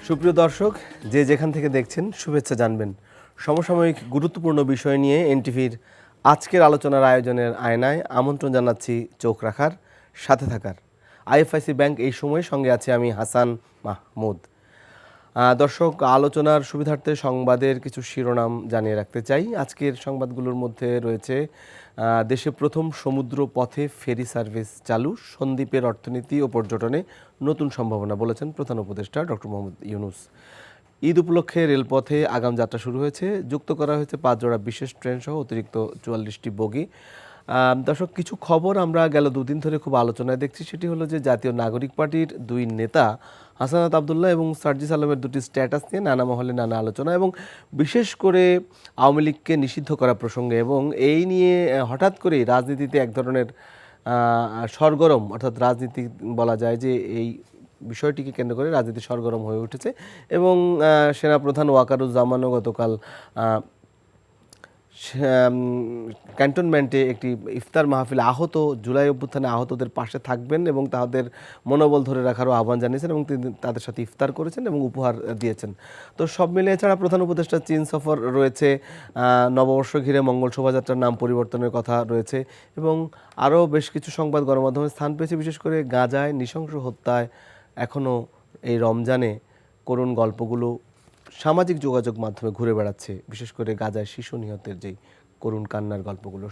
সুপ্রিয় দর্শক, যে যেখান থেকে দেখছেন শুভেচ্ছা জানবেন। সমসাময়িক গুরুত্বপূর্ণ বিষয় নিয়ে এনটিভির আজকের আলোচনার আয়োজনের আয়নায় আমন্ত্রণ জানাচ্ছি চোখ রাখার, সাথে থাকার। আইএফআইসি ব্যাংক এই সময়ে সঙ্গে আছে আমি হাসান মাহমুদ। দর্শক, আলোচনার সুবিধার্থে সংবাদের কিছু শিরোনাম জানিয়ে রাখতে চাই। আজকের সংবাদগুলোর মধ্যে রয়েছে দেশে প্রথম সমুদ্র পথে ফেরি সার্ভিস চালু, সন্দ্বীপের অর্থনীতি ও পর্যটনে নতুন সম্ভাবনা বলেছেন প্রধান উপদেষ্টা ডক্টর মোহাম্মদ ইউনূস। ঈদ উপলক্ষে রেলপথে আগাম যাত্রা শুরু হয়েছে, যুক্ত করা হয়েছে 5 জোড়া বিশেষ ট্রেন সহ অতিরিক্ত 44টি বগি। দর্শক, কিছু খবর আমরা গেল দুদিন ধরে খুব আলোচনায় দেখছি। সেটি হলো যে জাতীয় নাগরিক পার্টির দুই নেতা হাসানাত আবদুল্লাহ এবং সার্জিস আলমের দুটি স্ট্যাটাস নিয়ে নানা মহলে নানা আলোচনা, এবং বিশেষ করে আওয়ামী লীগকে নিষিদ্ধ করা প্রসঙ্গে, এবং এই নিয়ে হঠাৎ করেই রাজনীতিতে এক ধরনের সরগরম, অর্থাৎ রাজনীতি বলা যায় যে এই বিষয়টিকে কেন্দ্র করে রাজনীতি সরগরম হয়ে উঠেছে। এবং সেনাপ্রধান ওয়াকারুজ্জামানও গতকাল ক্যান্টনমেন্টে একটি ইফতার মাহফিলে জুলাই অভ্যুত্থানে আহতদের পাশে থাকবেন এবং তাদের মনোবল ধরে রাখারও আহ্বান জানিয়েছেন, এবং তিনি তাদের সাথে ইফতার করেছেন এবং উপহার দিয়েছেন। তো সব মিলিয়ে, এছাড়া প্রধান উপদেষ্টা চীন সফর রয়েছে, নববর্ষ ঘিরে মঙ্গল শোভাযাত্রার নাম পরিবর্তনের কথা রয়েছে, এবং আরও বেশ কিছু সংবাদ গণমাধ্যমে স্থান পেয়েছে। বিশেষ করে গাজায় নৃশংস হত্যায় এখনও এই রমজানে করুণ গল্পগুলো সামাজিক যোগাযোগ মাধ্যমে ঘুরে বেড়াচ্ছে, বিশেষ করে গাজায় শিশু নিহতের যেই করুণ কান্নার গল্পগুলো।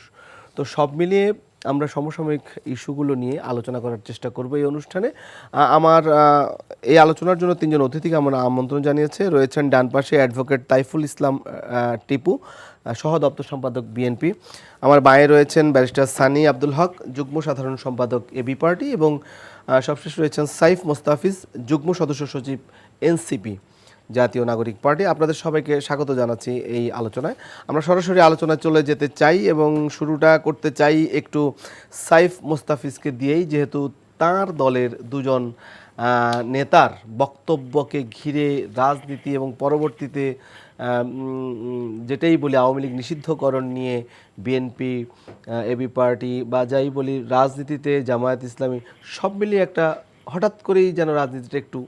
তো সব মিলিয়ে আমরা সমসাময়িক ইস্যুগুলো নিয়ে আলোচনা করার চেষ্টা করব এই অনুষ্ঠানে। আমার এই আলোচনার জন্য 3 জন অতিথিকে আমরা আমন্ত্রণ জানিয়েছে। রয়েছেন ডান পাশে অ্যাডভোকেট তাইফুল ইসলাম টিপু, সহ দপ্তর সম্পাদক বিএনপি। আমার বাঁয়ে রয়েছেন ব্যারিস্টার সানি আব্দুল হক, যুগ্ম সাধারণ সম্পাদক এবি পার্টি, এবং সবশেষ রয়েছেন সাইফ মোস্তাফিজ, যুগ্ম সদস্য সচিব এনসিপি জাতীয় নাগরিক পার্টি। আপনাদের সবাইকে স্বাগত জানাচ্ছি এই আলোচনায়। আমরা সরাসরি আলোচনায় চলে যেতে চাই এবং শুরুটা করতে চাই একটু সাইফ মোস্তাফিজকে দিয়েই, যেহেতু তার দলের দুজন নেতার বক্তব্যকে ঘিরে রাজনীতি এবং পরবর্তীতে যেটাই বলি আওয়ামী লীগ নিষিদ্ধকরণ নিয়ে বিএনপি, এবি পার্টি বা যাই বলি রাজনীতিতে জামায়াত ইসলামী, সব মিলিয়ে একটা হঠাৎ করেই যেন রাজনীতিটা একটু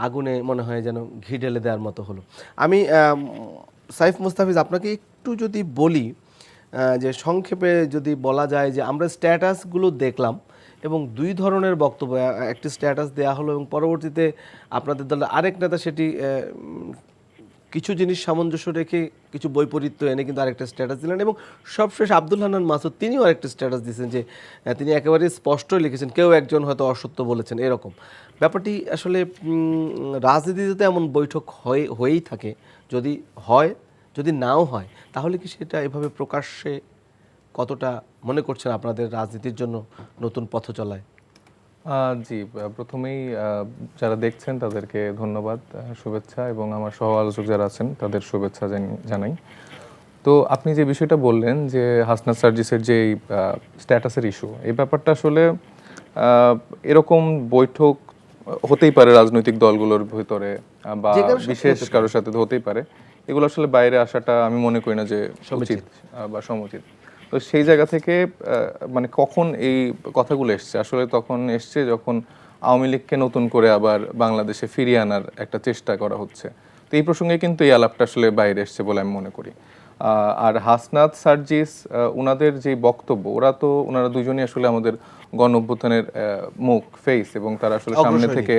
আগুনে মনে হয় যেন ঘি ঢেলে দেওয়ার মতো হলো। আমি সাইফ মোস্তাফিজ, আপনাকে একটু যদি বলি যে সংক্ষেপে যদি বলা যায় যে আমরা স্ট্যাটাসগুলো দেখলাম এবং দুই ধরনের বক্তব্য, একটি স্ট্যাটাস দেওয়া হলো এবং পরবর্তীতে আপনাদের দলের আরেক নেতা সেটি কিছু জিনিস সামঞ্জস্য রেখে কিছু বৈপরীত্য এনে কিন্তু আরেকটা স্ট্যাটাস দিলেন, এবং সবশেষ আব্দুল হান্নান মাসুদ তিনিও আরেকটা স্ট্যাটাস দিয়েছেন যে তিনি একেবারে স্পষ্টই লিখেছেন কেউ একজন হয়তো অসত্য বলেছেন। এরকম ব্যাপারটি আসলে রাজনীতিতে এমন বৈঠক হয়েই থাকে, যদি হয়, যদি নাও হয়, তাহলে কি সেটা এভাবে প্রকাশ্যে কতটা মনে করছেন আপনাদের রাজনীতির জন্য নতুন পথ চলায়? জি, প্রথমেই যারা দেখছেন তাদেরকে ধন্যবাদ, শুভেচ্ছা, এবং আমার সহ আলোচক যারা আছেন তাদের শুভেচ্ছা জানাই। তো আপনি যে বিষয়টা বললেন যে হাসনাত সার্জিসের যে স্ট্যাটাসের ইস্যু, এই ব্যাপারটা আসলে এরকম বৈঠক হতেই পারে রাজনৈতিক দলগুলোর ভিতরে বা বিশেষ কারোর সাথে হতেই পারে। এগুলো আসলে বাইরে আসাটা আমি মনে করি না যে উচিত বা সমুচিত। তো সেই জায়গা থেকে মানে কখন এই কথাগুলো এসছে, আসলে তখন এসছে যখন আওয়ামী লীগকে নতুন করে আবার বাংলাদেশে ফিরিয়ে আনার একটা চেষ্টা করা হচ্ছে। তো এই প্রসঙ্গে কিন্তু এই আলাপটা আসলে বাইরে এসছে বলে আমি মনে করি। আর হাসনাত সার্জিস ওনাদের যে বক্তব্য, ওনারা দুজনই আসলে আমাদের গণ অভ্যুত্থানের মুখ, ফেস, এবং তারা আসলে সামনে থেকে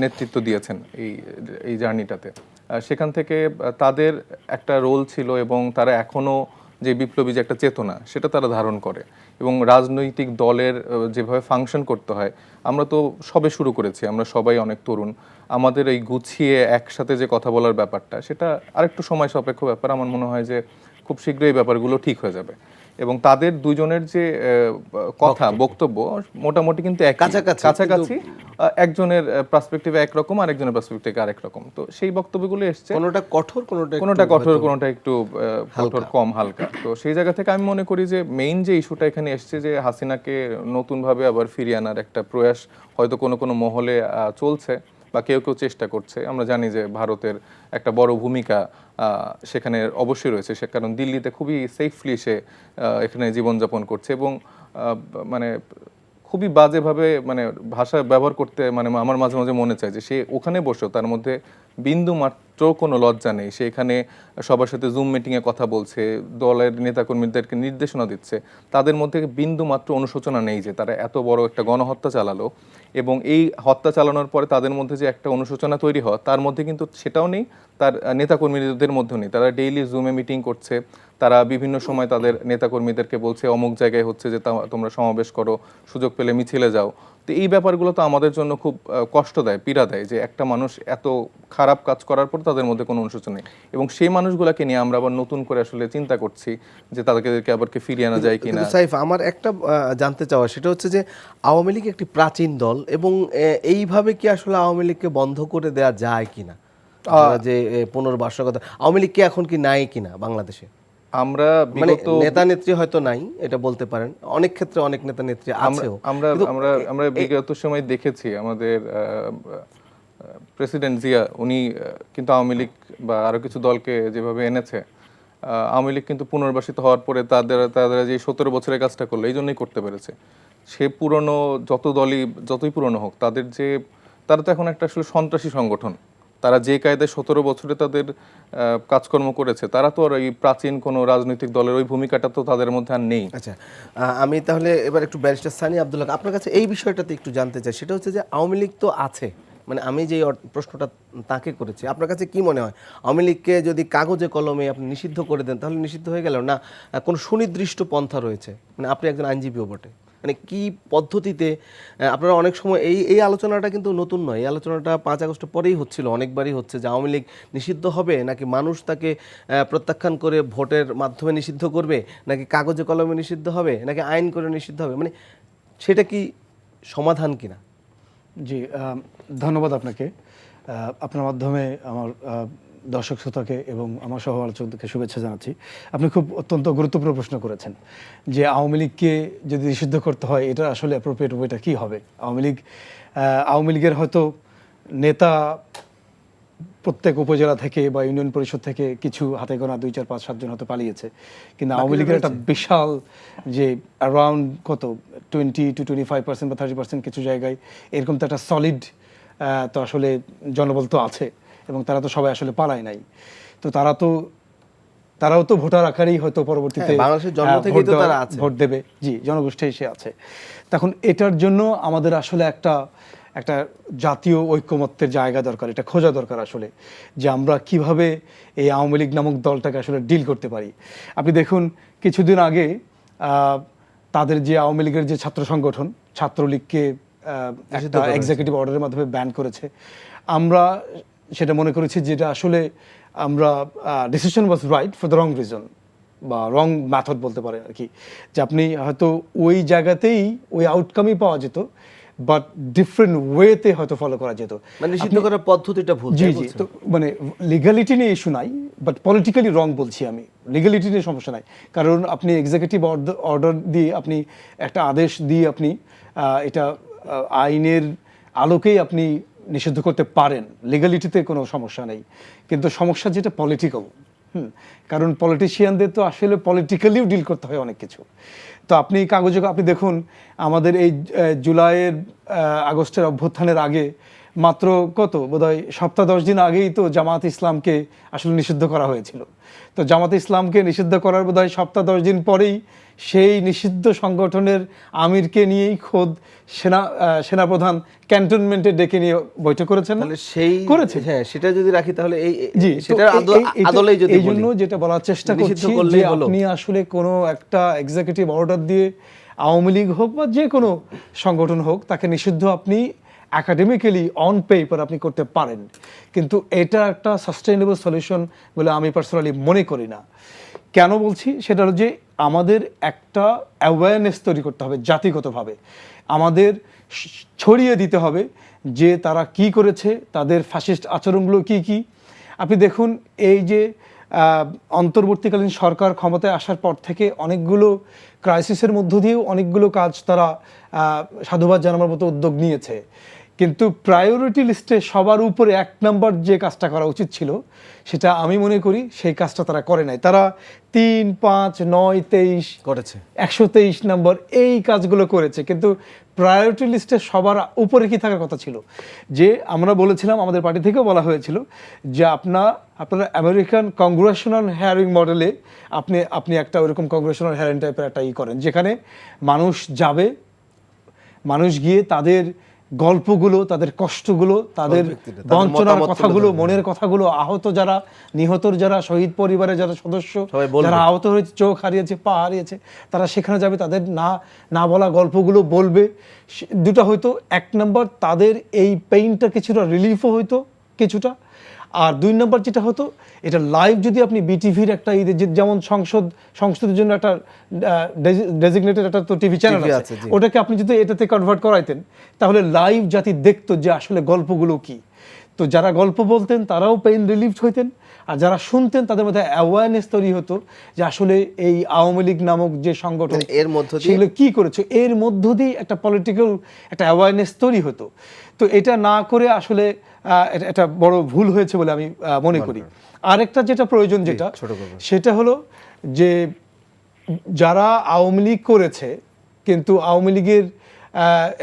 নেতৃত্ব দিয়েছেন এই জার্নিটাতে। সেখান থেকে তাদের একটা রোল ছিল এবং তারা এখনো যে বিপ্লবী যে একটা চেতনা সেটা তারা ধারণ করে, এবং রাজনৈতিক দলের যেভাবে ফাংশন করতে হয়, আমরা তো সবে শুরু করেছি, আমরা সবাই অনেক তরুণ। আমাদের এই গুছিয়ে একসাথে যে কথা বলার ব্যাপারটা, সেটা আরেকটু সময় সাপেক্ষ ব্যাপার। আমার মনে হয় যে খুব শীঘ্রই এই ব্যাপারগুলো ঠিক হয়ে যাবে, এবং তাদের দুজনের যে বক্তব্য মোটামুটি কিন্তু কাছাকাছি। একজনের পার্সপেক্টিভে একরকম, আর একজনের পার্সপেক্টিভে আরেক রকম। তো সেই বক্তব্যগুলো এসছে, কোনোটা কঠোর, কোনোটা একটু কঠোর, কম হালকা। তো সেই জায়গা থেকে আমি মনে করি যে মেইন যে ইস্যুটা এখানে এসছে, যে হাসিনাকে নতুনভাবে আবার ফিরিয়ে আনার একটা প্রয়াস হয়তো কোনো মহলে চলছে বা কেউ চেষ্টা করছে। আমরা জানি যে ভারতের একটা বড় ভূমিকা সেখানে অবশ্যই রয়েছে, সে কারণ দিল্লিতে খুবই সেফলি সে এখানে জীবনযাপন করছে, এবং মানে খুবই বাজেভাবে মানে ভাষা ব্যবহার করতে মানে আমার মাঝে মাঝে মনে চায় যে সে ওখানে বসেও তার মধ্যে বিন্দু মাত্র কোনো লজ্জা নেই। সে এখানে সবার সাথে জুম মিটিংয়ে কথা বলছে, দলের নেতাকর্মীদেরকে নির্দেশনা দিচ্ছে, তাদের মধ্যে বিন্দু মাত্র অনুশোচনা নেই যে তারা এত বড় একটা গণহত্যা চালালো, এবং এই হত্যা চালানোর পরে তাদের মধ্যে যে একটা অনুশোচনা তৈরি হয় তার মধ্যে কিন্তু সেটাও নেই, তার নেতাকর্মীদের মধ্যেও নেই। তারা ডেইলি জুমে মিটিং করছে, তারা বিভিন্ন সময় তাদের নেতাকর্মীদেরকে বলছে অমুক জায়গায় হচ্ছে যে তোমরা সমাবেশ করো, সুযোগ পেলে মিছিলে যাও। তো এই ব্যাপারগুলো তো আমাদের জন্য খুব কষ্ট দেয়, পীড়া দেয় যে একটা মানুষ এত খারাপ কাজ করার পর তাদের মধ্যে কোনো অনুশোচনা নেই, এবং সেই মানুষগুলোকে নিয়ে আমরা আবার নতুন করে আসলে চিন্তা করছি যে তাদেরকে আবার ফিরিয়ে আনা যায় কিনা। কিন্তু সাইফ, আমার একটা জানতে চাওয়া সেটা হচ্ছে যে আওয়ামী লীগ একটি প্রাচীন দল, এবং এইভাবে কি আসলে আওয়ামী লীগকে বন্ধ করে দেওয়া যায় কিনা? আপনারা যে পুনর্বাসকতা, আওয়ামী লীগ কি এখন কি নাই কিনা বাংলাদেশে? আমরা মানে বিগত নেতা নেত্রী হয়তো নাই, এটা বলতে পারেন, অনেক ক্ষেত্রে অনেক নেতা নেত্রী আছেও। আমরা আমরা আমরা বিগত সময় দেখেছি আমাদের প্রেসিডেন্ট জিয়া উনি কিন্তু আওয়ামী লীগ বা আরো কিছু দলকে যেভাবে এনেছে, আওয়ামী লীগ কিন্তু পুনর্বাসিত হওয়ার পরে তাদের যে 17 বছরের কাজটা করলো এই জন্যই করতে পেরেছে। সে পুরনো যতই পুরনো হোক, তারা তো এখন একটা আসলে সন্ত্রাসী সংগঠন। তারা যে কায়দায় 17 বছরে তাদের কাজকর্ম করেছে, তারা তো আর এই প্রাচীন কোনো রাজনৈতিক দলের ওই ভূমিকাটা তো তাদের মধ্যে আর নেই। আচ্ছা, আমি তাহলে এবার একটু ব্যারিস্টার সানি আব্দুল্লাহ আপনার কাছে এই বিষয়টাতে একটু জানতে চাই। সেটা হচ্ছে যে আওয়ামী লীগ তো আছে, মানে আমি যে প্রশ্নটা তাকে করেছি, আপনার কাছে কি মনে হয় আওয়ামী লীগকে যদি কাগজে কলমে আপনি নিষিদ্ধ করে দেন তাহলে নিষিদ্ধ হয়ে গেল না, কোনো সুনির্দিষ্ট পন্থা রয়েছে? মানে আপনি একজন আইনজীবীও বটে, মানে কি পদ্ধতিতে আপনারা অনেক সময় এই আলোচনাটা কিন্তু নতুন নয়, এই আলোচনাটা 5 আগস্ট পরেই হচ্ছিল, অনেকবারই হচ্ছে যে আওয়ামী লীগ নিষিদ্ধ হবে নাকি মানুষ তাকে প্রত্যাখ্যান করে ভোটের মাধ্যমে নিষিদ্ধ করবে, নাকি কাগজে কলমে নিষিদ্ধ হবে, নাকি আইন করে নিষিদ্ধ হবে, মানে সেটা কি সমাধান কিনা? জি, ধন্যবাদ আপনাকে। আপনার মাধ্যমে আমার দর্শক শ্রোতাকে এবং আমার সহ আলোচকদেরকে শুভেচ্ছা জানাচ্ছি। আপনি খুব অত্যন্ত গুরুত্বপূর্ণ প্রশ্ন করেছেন যে আওয়ামী লীগকে যদি নিষিদ্ধ করতে হয় এটা আসলে অ্যাপ্রোপ্রিয়েট ওয়েটা কী হবে। আওয়ামী লীগের হয়তো নেতা প্রত্যেক উপজেলা থেকে বা ইউনিয়ন পরিষদ থেকে কিছু হাতে গোনা 2, 4, 5, 7 জন হয়তো পালিয়েছে, কিন্তু আওয়ামী লীগের একটা বিশাল যে অ্যারাউন্ড কত 20 to 25% বা 30% কিছু জায়গায় এরকম তো একটা সলিড তো আসলে জনবল তো আছে, এবং তারা তো সবাই আসলে পালায় নাই। তো তারাও তো ভোটার আকারেই হয়তো পরবর্তীতে বাংলাদেশের জন্ম থেকেই তো তারা আছে, ভোট দেবে। জি, জনগোষ্ঠী এসে আছে। তখন এটার জন্য আমাদের আসলে একটা জাতীয় ঐক্যমত্যের জায়গা দরকার, এটা খোঁজা দরকার আসলে যে আমরা কিভাবে এই আওয়ামী লীগ নামক দলটাকে আসলে ডিল করতে পারি। আপনি দেখুন কিছুদিন আগে তাদের যে আওয়ামী লীগের যে ছাত্র সংগঠন ছাত্রলীগকে একটা এক্সিকিউটিভ অর্ডারের মাধ্যমে ব্যান করেছে। আমরা সেটা মনে করেছি যেটা আসলে আমরা decision was right for the wrong reason বা রং মেথড বলতে পারেন আর কি, যে আপনি হয়তো ওই জায়গাতেই ওই আউটকামই পাওয়া যেত, বাট ডিফারেন্ট ওয়েতে হয়তো ফলো করা যেত। মানে নিষিদ্ধ করার পদ্ধতিটা ভুল। জি জি, তো মানে লিগালিটি নিয়ে ইস্যু নাই, বাট পলিটিক্যালি রং বলছি আমি। লিগালিটি নিয়ে সমস্যা নাই, কারণ আপনি এক্সিকিউটিভ অর্ডার দিয়ে আপনি একটা আদেশ দিয়ে আপনি এটা আইনের আলোকেই আপনি নিষিদ্ধ করতে পারেন, লিগালিটিতে কোনো সমস্যা নেই। কিন্তু সমস্যা যেটা পলিটিক্যাল, কারণ পলিটিশিয়ানদের তো আসলে পলিটিক্যালিও ডিল করতে হয় অনেক কিছু। তো আপনি কাগজে আপনি দেখুন আমাদের এই জুলাইয়ের আগস্টের অভ্যুত্থানের আগে মাত্র বোধহয় সপ্তাহ 10 দিন আগেই তো জামাত ইসলামকে আসলে নিষিদ্ধ করা হয়েছিল। তো জামাত ইসলামকে নিষিদ্ধ করার বোধহয় সপ্তাহ 10 দিন পরেই সেই নিষিদ্ধ সংগঠনের আমিরকে নিয়েই খোদ সেনাপ্রধান ক্যান্টনমেন্টে ডেকে নিয়ে বৈঠক করেছেন। করেছে, হ্যাঁ, সেটা যদি রাখি তাহলে এই জন্য যেটা বলার চেষ্টা করছি যে আপনি আসলে কোনো একটা এক্সিকিউটিভ অর্ডার দিয়ে আওয়ামী লীগ হোক বা যে কোনো সংগঠন হোক তাকে নিষিদ্ধ আপনি একাডেমিক্যালি অন পেপার আপনি করতে পারেন, কিন্তু এটা একটা সাস্টেইনেবল সলিউশন বলে আমি পার্সোনালি মনে করি না। কেন বলছি সেটা হলো যে আমাদের একটা অ্যাওয়ারনেস তৈরি করতে হবে জাতিগতভাবে, আমাদের ছড়িয়ে দিতে হবে যে তারা কি করেছে, তাদের ফ্যাসিস্ট আচরণগুলো কি কি। আপনি দেখুন এই যে অন্তর্বর্তীকালীন সরকার ক্ষমতায় আসার পর থেকে অনেকগুলো ক্রাইসিসের মধ্য দিয়েও অনেকগুলো কাজ তারা সাধুবাদ জানানোর মতো উদ্যোগ নিয়েছে, কিন্তু প্রায়োরিটি লিস্টে সবার উপরে 1 নম্বর যে কাজটা করা উচিত ছিল সেটা আমি মনে করি সেই কাজটা তারা করে নাই। তারা 3, 5, 9, 23 করেছে 123 নম্বর এই কাজগুলো করেছে, কিন্তু প্রায়োরিটি লিস্টে সবার উপরে কি থাকার কথা ছিল? যে আমরা বলেছিলাম, আমাদের পার্টি থেকেও বলা হয়েছিল যে আপনারা আমেরিকান কংগ্রেশনাল হেয়ারিং মডেলে আপনি একটা ওইরকম কংগ্রেশনাল হেয়ারিং টাইপের একটা করেন, যেখানে মানুষ যাবে, মানুষ গিয়ে তাদের গল্পগুলো, তাদের কষ্টগুলো, তাদের তাদের বঞ্চনার মতামত কথাগুলো, তুলে ধরবে। মনের কথাগুলো, আহত যারা, নিহতর যারা, শহীদ পরিবারের যারা সদস্য, সবাই বলবে। যারা আহত হয়েছে, চোখ হারিয়েছে, পা হারিয়েছে, তারা সেখানে যাবে, তাদের না বলা গল্পগুলো বলবে। দুটা হয়তো, 1 নম্বর তাদের এই পেইনটা কিছুটা রিলিফও হইতো কিছুটা, আর 2 নম্বর যেটা হতো, এটা লাইভ যদি আপনি বিটিভির একটা যেমন সংসদের জন্য একটা ডেজিগনেটেড একটা তো টিভি চ্যানেল TV আছে, আছে, জি। ওটাকে আপনি যদি এটাতে কনভার্ট করাইতেন, তাহলে লাইভ জাতি দেখতো যে আসলে গল্পগুলো কি। তো যারা গল্প বলতেন তারাও পেইন রিলিফড হইতেন, আর যারা শুনতেন তাদের মধ্যে অ্যাওয়ারনেস তৈরি হতো যে আসলে এই আওয়ামী লীগ নামক যে সংগঠন, এর মধ্য দিয়ে সেগুলো কি করেছে, এর মধ্য দিয়ে একটা পলিটিক্যাল একটা অ্যাওয়ারনেস তৈরি হতো। তো এটা না করে আসলে এটা বড় ভুল হয়েছে বলে আমি মনে করি। আরেকটা যেটা প্রয়োজন যেটা, ছোট করবেন। সেটা হলো যে যারা আওয়ামী লীগ করেছে কিন্তু আওয়ামী লীগের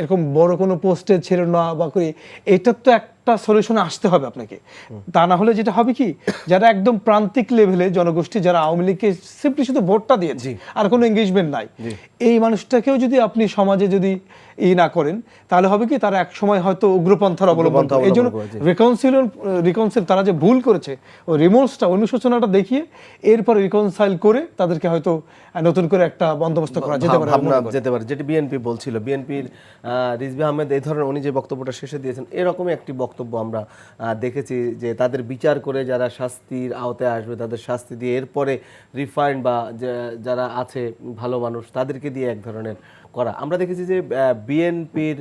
এরকম বড় কোনো পোস্টে ছিল না বা করে, এটার তো একটা সলিউশনে আসতে হবে আপনাকে। তা না হলে যেটা হবে কি, যারা একদম প্রান্তিক লেভেলে জনগোষ্ঠী, যারা আওয়ামী লীগকে সিম্পলি শুধু ভোটটা দিয়েছে, আর কোনো এঙ্গেজমেন্ট নাই, এই মানুষটাকেও যদি আপনি সমাজে যদি না করেন, তাহলে হবে কি, তারা এক সময় হয়তো উগ্রপন্থার অবলম্বন করবে। এই জন্য রিকনসিল তারা যে ভুল করেছে, ওই রিমোর্সটা, অনুশোচনাটা দেখিয়ে এরপরে রিকনসাইল করে তাদেরকে হয়তো নতুন করে একটা বন্দোবস্ত করা যেতে পারে। ভাবনা যেতে পারে, যেটি বিএনপি বলছিল। বিএনপির রিজভী আহমেদ এই ধরনের, উনি যে বক্তব্যটা শেষে দিয়েছেন, এরকমই একটি বক্তব্য আমরা দেখেছি যে তাদের বিচার করে যারা শাস্তির আওতায় আসবে তাদের শাস্তি দিয়ে এরপরে রিফাইন্ড বা যারা আছে ভালো মানুষ তাদেরকে দিয়ে এক ধরনের করা। আমরা দেখেছি যে বিএনপির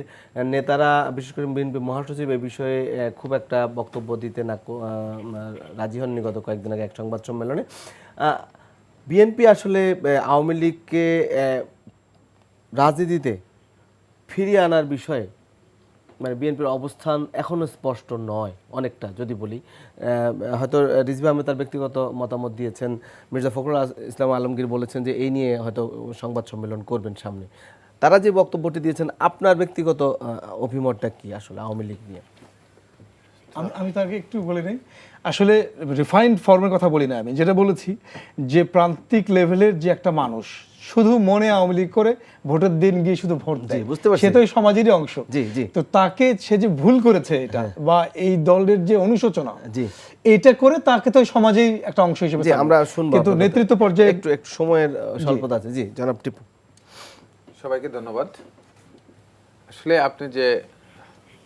নেতারা, বিশেষ করে বিএনপি মহাসচিব এই বিষয়ে খুব একটা বক্তব্য দিতে রাজি হননি গত কয়েকদিন আগে এক সংবাদ সম্মেলনে। বিএনপি আসলে আওয়ামী লীগকে রাজনীতিতে ফিরিয়ে আনার বিষয়ে মানে বিএনপির অবস্থান এখনো স্পষ্ট নয় অনেকটা, যদি বলি। হয়তো রিজভী আহমেদ তার ব্যক্তিগত মতামত দিয়েছেন, মির্জা ফখরুল ইসলাম আলমগীর বলেছেন যে এই নিয়ে হয়তো সংবাদ সম্মেলন করবেন সামনে। তারা যে বক্তব্যটি দিয়েছেন, আপনার ব্যক্তিগত অভিমতটা কি আসলে আওয়ামী লীগ নিয়ে? আমি তাকে একটু বলে নেই, আসলে রিফাইন্ড ফর্মের কথা বলি না, আমি যেটা বলেছি যে প্রান্তিক লেভেলের যে একটা মানুষ শুধু মনে আওয়ামী লীগ করে ভোটের দিন গিয়ে শুধু ভোট দেয়, বুঝতে পারছি। সে তো এই সমাজেরই অংশ। জি, জি। তো তাকে, সে যে ভুল করেছে এটা, বা এই দলের যে অনুশোচনা, জি, এইটা করে তাকে তো সমাজেই একটা অংশ হিসেবে জি, আমরা শুনবো। কিন্তু আপনাদের নেতৃত্ব পর্যায়ে একটু সময়ের স্বল্পতা আছে। জি, জনাব টিপু। সবাইকে ধন্যবাদ। আসলে আপনি যে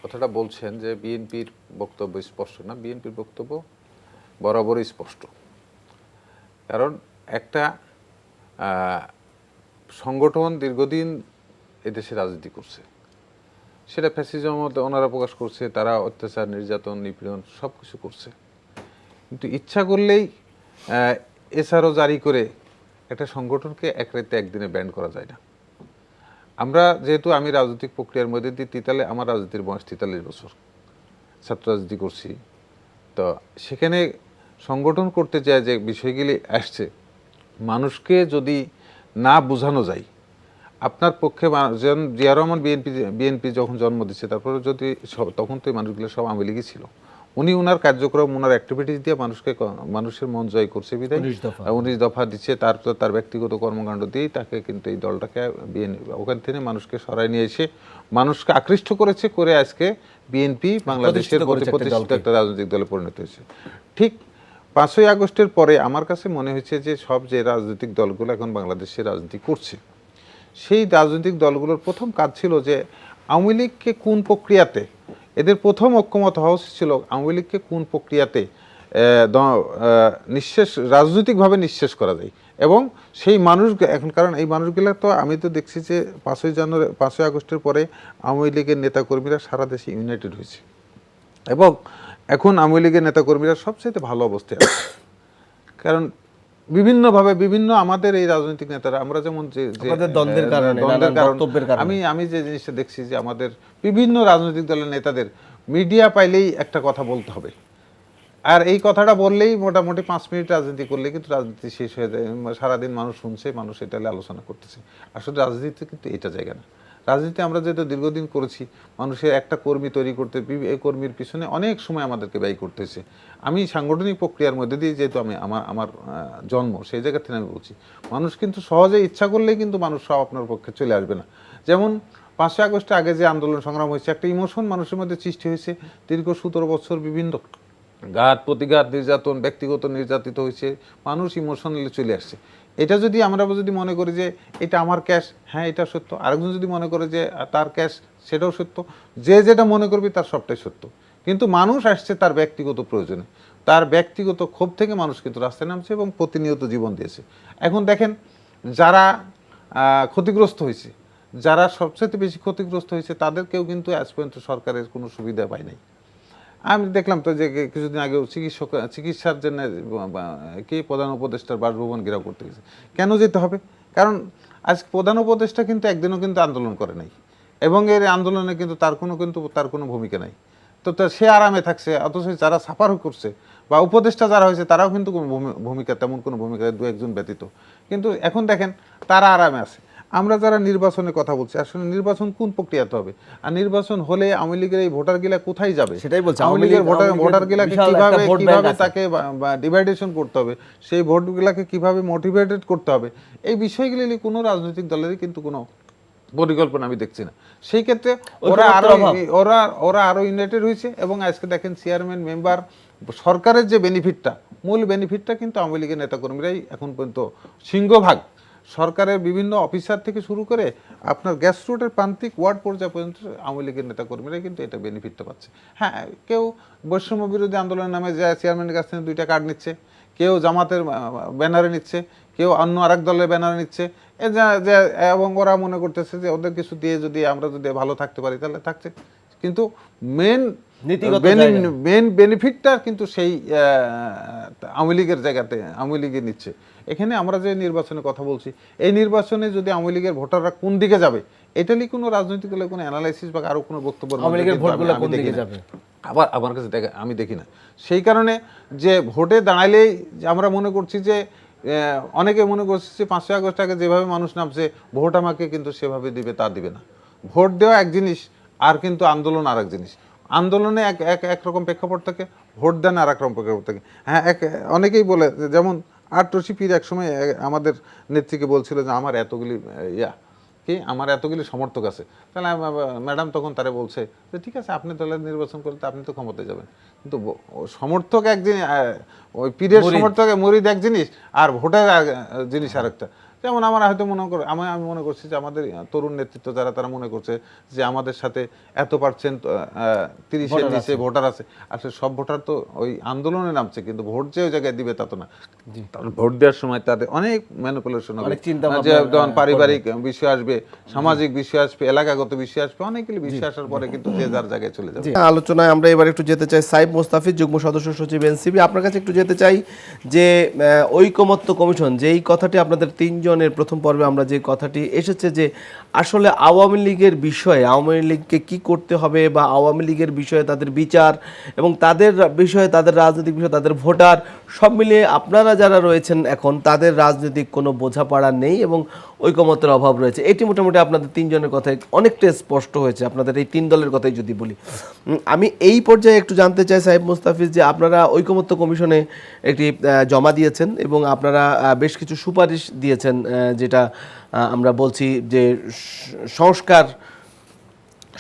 কথাটা বলছেন যে বিএনপির বক্তব্য স্পষ্ট না, বিএনপির বক্তব্য বরাবরই স্পষ্ট। কারণ একটা সংগঠন দীর্ঘদিন এদেশে রাজনীতি করছে, সেটা ফ্যাসিজম ওনারা প্রকাশ করছে, তারা অত্যাচার, নির্যাতন, নিপীড়ন সব কিছু করছে, কিন্তু ইচ্ছা করলেই এসআরও জারি করে একটা সংগঠনকে এক রাতে একদিনে ব্যান্ড করা যায় না। আমরা যেহেতু আমি রাজনৈতিক প্রক্রিয়ার মধ্যে দিয়ে আমার রাজনীতির বয়স 43 বছর, ছাত্র রাজনীতি করছি, তো সেখানে সংগঠন করতে যায় যে বিষয়গুলি আসছে, মানুষকে যদি না বোঝানো যায়, আপনার পক্ষে জিয়া রহমান বিএনপি যখন জন্ম দিচ্ছে, তারপরে যদি তখন তো এই মানুষগুলো সব আওয়ামী লীগই ছিল। উনি ওনার কার্যক্রম, ওনার অ্যাক্টিভিটিস দিয়ে মানুষের মন জয় করছে বিধায় 19 দফা দিচ্ছে, তারপর তার ব্যক্তিগত কর্মকাণ্ড দিয়েই তাকে কিন্তু এই দলটাকে ওখান থেকে মানুষকে সরাই নিয়ে এসে মানুষকে আকৃষ্ট করেছে, করে আজকে বিএনপি বাংলাদেশের প্রতিষ্ঠিত একটা রাজনৈতিক দলে পরিণত হয়েছে। ঠিক 5ই আগস্টের পরে আমার কাছে মনে হয়েছে যে সব যে রাজনৈতিক দলগুলো এখন বাংলাদেশে রাজনীতি করছে, সেই রাজনৈতিক দলগুলোর প্রথম কাজ ছিল যে আওয়ামী লীগকে কোন প্রক্রিয়াতে, এদের প্রথম ঐক্যমত হওয়া উচিত ছিল আওয়ামী লীগকে কোন প্রক্রিয়াতে রাজনৈতিকভাবে নিঃশেষ করা যায়। এবং সেই মানুষ এখন, কারণ এই মানুষগুলো তো আমি তো দেখছি যে 5ই আগস্টের পরে আওয়ামী লীগের নেতাকর্মীরা সারা দেশে ইউনাইটেড হয়েছে, এবং এখন আওয়ামী লীগের নেতাকর্মীরা সবচেয়ে ভালো অবস্থায় আছে। কারণ বিভিন্নভাবে বিভিন্ন আমাদের এই রাজনৈতিক নেতারা আমরা যেমন যে আপনাদের দ্বন্দ্বের কারণে, নানান বক্তব্যের কারণে। আমি যে জিনিসটা দেখছি যে আমাদের বিভিন্ন রাজনৈতিক দলের নেতাদের মিডিয়া পাইলেই একটা কথা বলতে হবে, আর এই কথাটা বললেই মোটামুটি 5 মিনিট রাজনীতি করলে কিন্তু রাজনীতি শেষ হয়ে যায়। সারাদিন মানুষ শুনছে, মানুষ এটা নিয়ে আলোচনা করতেছে। আসলে রাজনীতি কিন্তু এটা জায়গা না। রাজনীতি আমরা যেহেতু দীর্ঘদিন করেছি, মানুষের একটা কর্মী তৈরি করতে এই কর্মীর পিছনে অনেক সময় আমাদেরকে ব্যয় করতে হয়েছে। আমি সাংগঠনিক প্রক্রিয়ার মধ্যে দিয়ে যেহেতু আমার জন্ম, সেই জায়গা থেকে আমি বলছি, মানুষ কিন্তু সহজে ইচ্ছা করলেই কিন্তু মানুষ সব আপনার পক্ষে চলে আসবে না। যেমন 5ই আগস্টে আগে যে আন্দোলন সংগ্রাম হয়েছে, একটা ইমোশন মানুষের মধ্যে সৃষ্টি হয়েছে। দীর্ঘ 17 বছর বিভিন্ন ঘাত প্রতিঘাত, নির্যাতন, ব্যক্তিগত নির্যাতিত হয়েছে, মানুষ ইমোশনালি চলে আসছে। এটা যদি আমরা যদি মনে করি যে এটা আমার ক্যাশ, হ্যাঁ এটা সত্য। আরেকজন যদি মনে করে যে তার ক্যাশ, সেটাও সত্য। যে যেটা মনে করবে তার সবটাই সত্য। কিন্তু মানুষ আসছে তার ব্যক্তিগত প্রয়োজনে, তার ব্যক্তিগত ক্ষোভ থেকে মানুষ কিন্তু রাস্তায় নামছে এবং প্রতিনিয়ত জীবন দিয়েছে। এখন দেখেন, যারা ক্ষতিগ্রস্ত হয়েছে, যারা সবচেয়ে বেশি ক্ষতিগ্রস্ত হয়েছে, তাদেরকেও কিন্তু আজ পর্যন্ত সরকারের কোনো সুবিধা পায় নাই। আমি দেখলাম তো যে কিছুদিন আগেও চিকিৎসার জন্য কি প্রধান উপদেষ্টার বাসভবন ঘেরাও করতে গেছে। কেন যেতে হবে? কারণ আজ প্রধান উপদেষ্টা কিন্তু একদিনও কিন্তু আন্দোলন করে নাই, এবং এর আন্দোলনে কিন্তু তার কোনো ভূমিকা নাই। তো সে আরামে থাকছে, অথচ যারা সাফার করছে বা উপদেষ্টা যারা হয়েছে তারাও কিন্তু কোনো ভূমিকা, তেমন কোনো ভূমিকা 2-1 ব্যতীত। কিন্তু এখন দেখেন তারা আরামে আছে। আমরা যারা নির্বাচনের কথা বলছি, আসলে নির্বাচন কোন প্রক্রিয়াতে হবে, আর নির্বাচন হলে আওয়ামী লীগের এই ভোটার গিলা কোথায় যাবে, সেটাই বলছি। আওয়ামী লীগের ভোটার গিলাকে কিভাবে তাকে ডিভাইডেশন করতে হবে, সেই ভোটগুলাকে কিভাবে মোটিভেটেড করতে হবে, এই বিষয়গুলি কোনো রাজনৈতিক দলেরই কিন্তু কোনো পরিকল্পনা আমি দেখছি না। সেই ক্ষেত্রে ওরা আরো ইউনাইটেড হয়েছে। এবং আজকে দেখেন চেয়ারম্যান, মেম্বার, সরকারের যে বেনিফিটটা, মূল বেনিফিটটা কিন্তু আওয়ামী লীগের নেতাকর্মীরাই এখন পর্যন্ত সিংহভাগ, সরকারের বিভিন্ন অফিসার থেকে শুরু করে আপনার গ্যাসরুটের প্রান্তিক ওয়ার্ড পর্যায়ে পর্যন্ত আওয়ামী লীগের নেতাকর্মীরাই কিন্তু এটা বেনিফিটটা পাচ্ছে। হ্যাঁ, কেউ বৈষম্য বিরোধী আন্দোলনের নামে যায় চেয়ারম্যানের কাছ থেকে 2টা কার্ড নিচ্ছে, কেউ জামাতের ব্যানারে নিচ্ছে, কেউ অন্য আরেক দলের ব্যানারে নিচ্ছে, এবং ওরা মনে করতেছে যে ওদের কিছু দিয়ে যদি আমরা যদি ভালো থাকতে পারি তাহলে থাকছে। কিন্তু মেন বেনিফিটটা কিন্তু সেই আওয়ামী লীগের জায়গাতে আওয়ামী লীগে নিচ্ছে। এখানে আমরা যে নির্বাচনের কথা বলছি, এই নির্বাচনে যদি আওয়ামী লীগের ভোটাররা কোন দিকে যাবে, এটা নিয়ে কোনো রাজনৈতিক দলের কোনো অ্যানালাইসিস বা আরো কোনো বক্তব্য আবার আমার কাছে আমি দেখি না। সেই কারণে যে ভোটে দাঁড়াইলেই আমরা মনে করছি যে অনেকে মনে করছে যে 5ই আগস্ট আগে যেভাবে মানুষ নামছে, ভোট আমাকে কিন্তু সেভাবে দিবে, তা দিবে না। ভোট দেওয়া এক জিনিস, আর কিন্তু আন্দোলন আর এক জিনিস। আন্দোলনে একরকম প্রেক্ষাপট থাকে, ভোট দেন আর একরকম প্রেক্ষাপট থাকে। হ্যাঁ, অনেকেই বলে, যেমন আটরশিপির এক সময় আমাদের নেত্রীকে বলছিল যে আমার এতগুলি আমার এতগুলি সমর্থক আছে। তাহলে ম্যাডাম তখন তারা বলছে যে ঠিক আছে, আপনি তাহলে নির্বাচন করতে আপনি তো ক্ষমতায় যাবেন। কিন্তু সমর্থক এক জিনিস, ওই পীরের সমর্থক মুরিদ এক জিনিস, আর ভোটের জিনিস আরেকটা। যেমন আমরা হয়তো আমি মনে করছি যে আমাদের তরুণ নেতৃত্ব যারা, তারা মনে করছে যে আমাদের সাথে এত % 30-এর নিচে ভোটার আছে। আসলে সব ভোটার তো ওই আন্দোলনে নামছে, কিন্তু ভোট যে ওই জায়গায় দিবে তা তো না। ভোট দেওয়ার সময় তাদের অনেক ম্যানিপুলেশন হবে, যেমন পারিবারিক বিষয় আসবে, সামাজিক বিষয় আসবে, এলাকাগত বিষয় আসবে, অনেকগুলি বিষয় আসার পরে কিন্তু যে যার জায়গায় চলে যাবে। আলোচনায় আমরা এবার একটু যেতে চাই সাইফ মোস্তাফিজ, যুগ্ম সদস্য সচিব এনসিপি। আপনার কাছে একটু যেতে চাই যে ঐকমত্য কমিশন, যে এই কথাটি আপনাদের 3 জনের প্রথম পর্বে আমরা যে কথাটি এসেছে যে আসলে আওয়ামী লীগের বিষয়ে, আওয়ামী লীগকে কি করতে হবে বা আওয়ামী লীগের বিষয়ে তাদের বিচার এবং তাদের বিষয়ে, তাদের রাজনৈতিক বিষয়ে, তাদের ভোটার, সব মিলিয়ে আপনারা যারা রয়েছেন এখন, তাদের রাজনৈতিক কোনো বোঝাপড়া নেই এবং ঐকমত্যের অভাব রয়েছে। এটি মোটামুটি আপনাদের 3 জনের কথায় অনেকটাই স্পষ্ট হয়েছে, আপনাদের এই 3 দলের কথাই যদি বলি। আমি এই পর্যায়ে একটু জানতে চাই সাহেব মোস্তাফিজ, যে আপনারা ঐকমত্য কমিশনে একটি জমা দিয়েছেন এবং আপনারা বেশ কিছু সুপারিশ দিয়েছেন, যেটা আমরা বলছি যে সংস্কার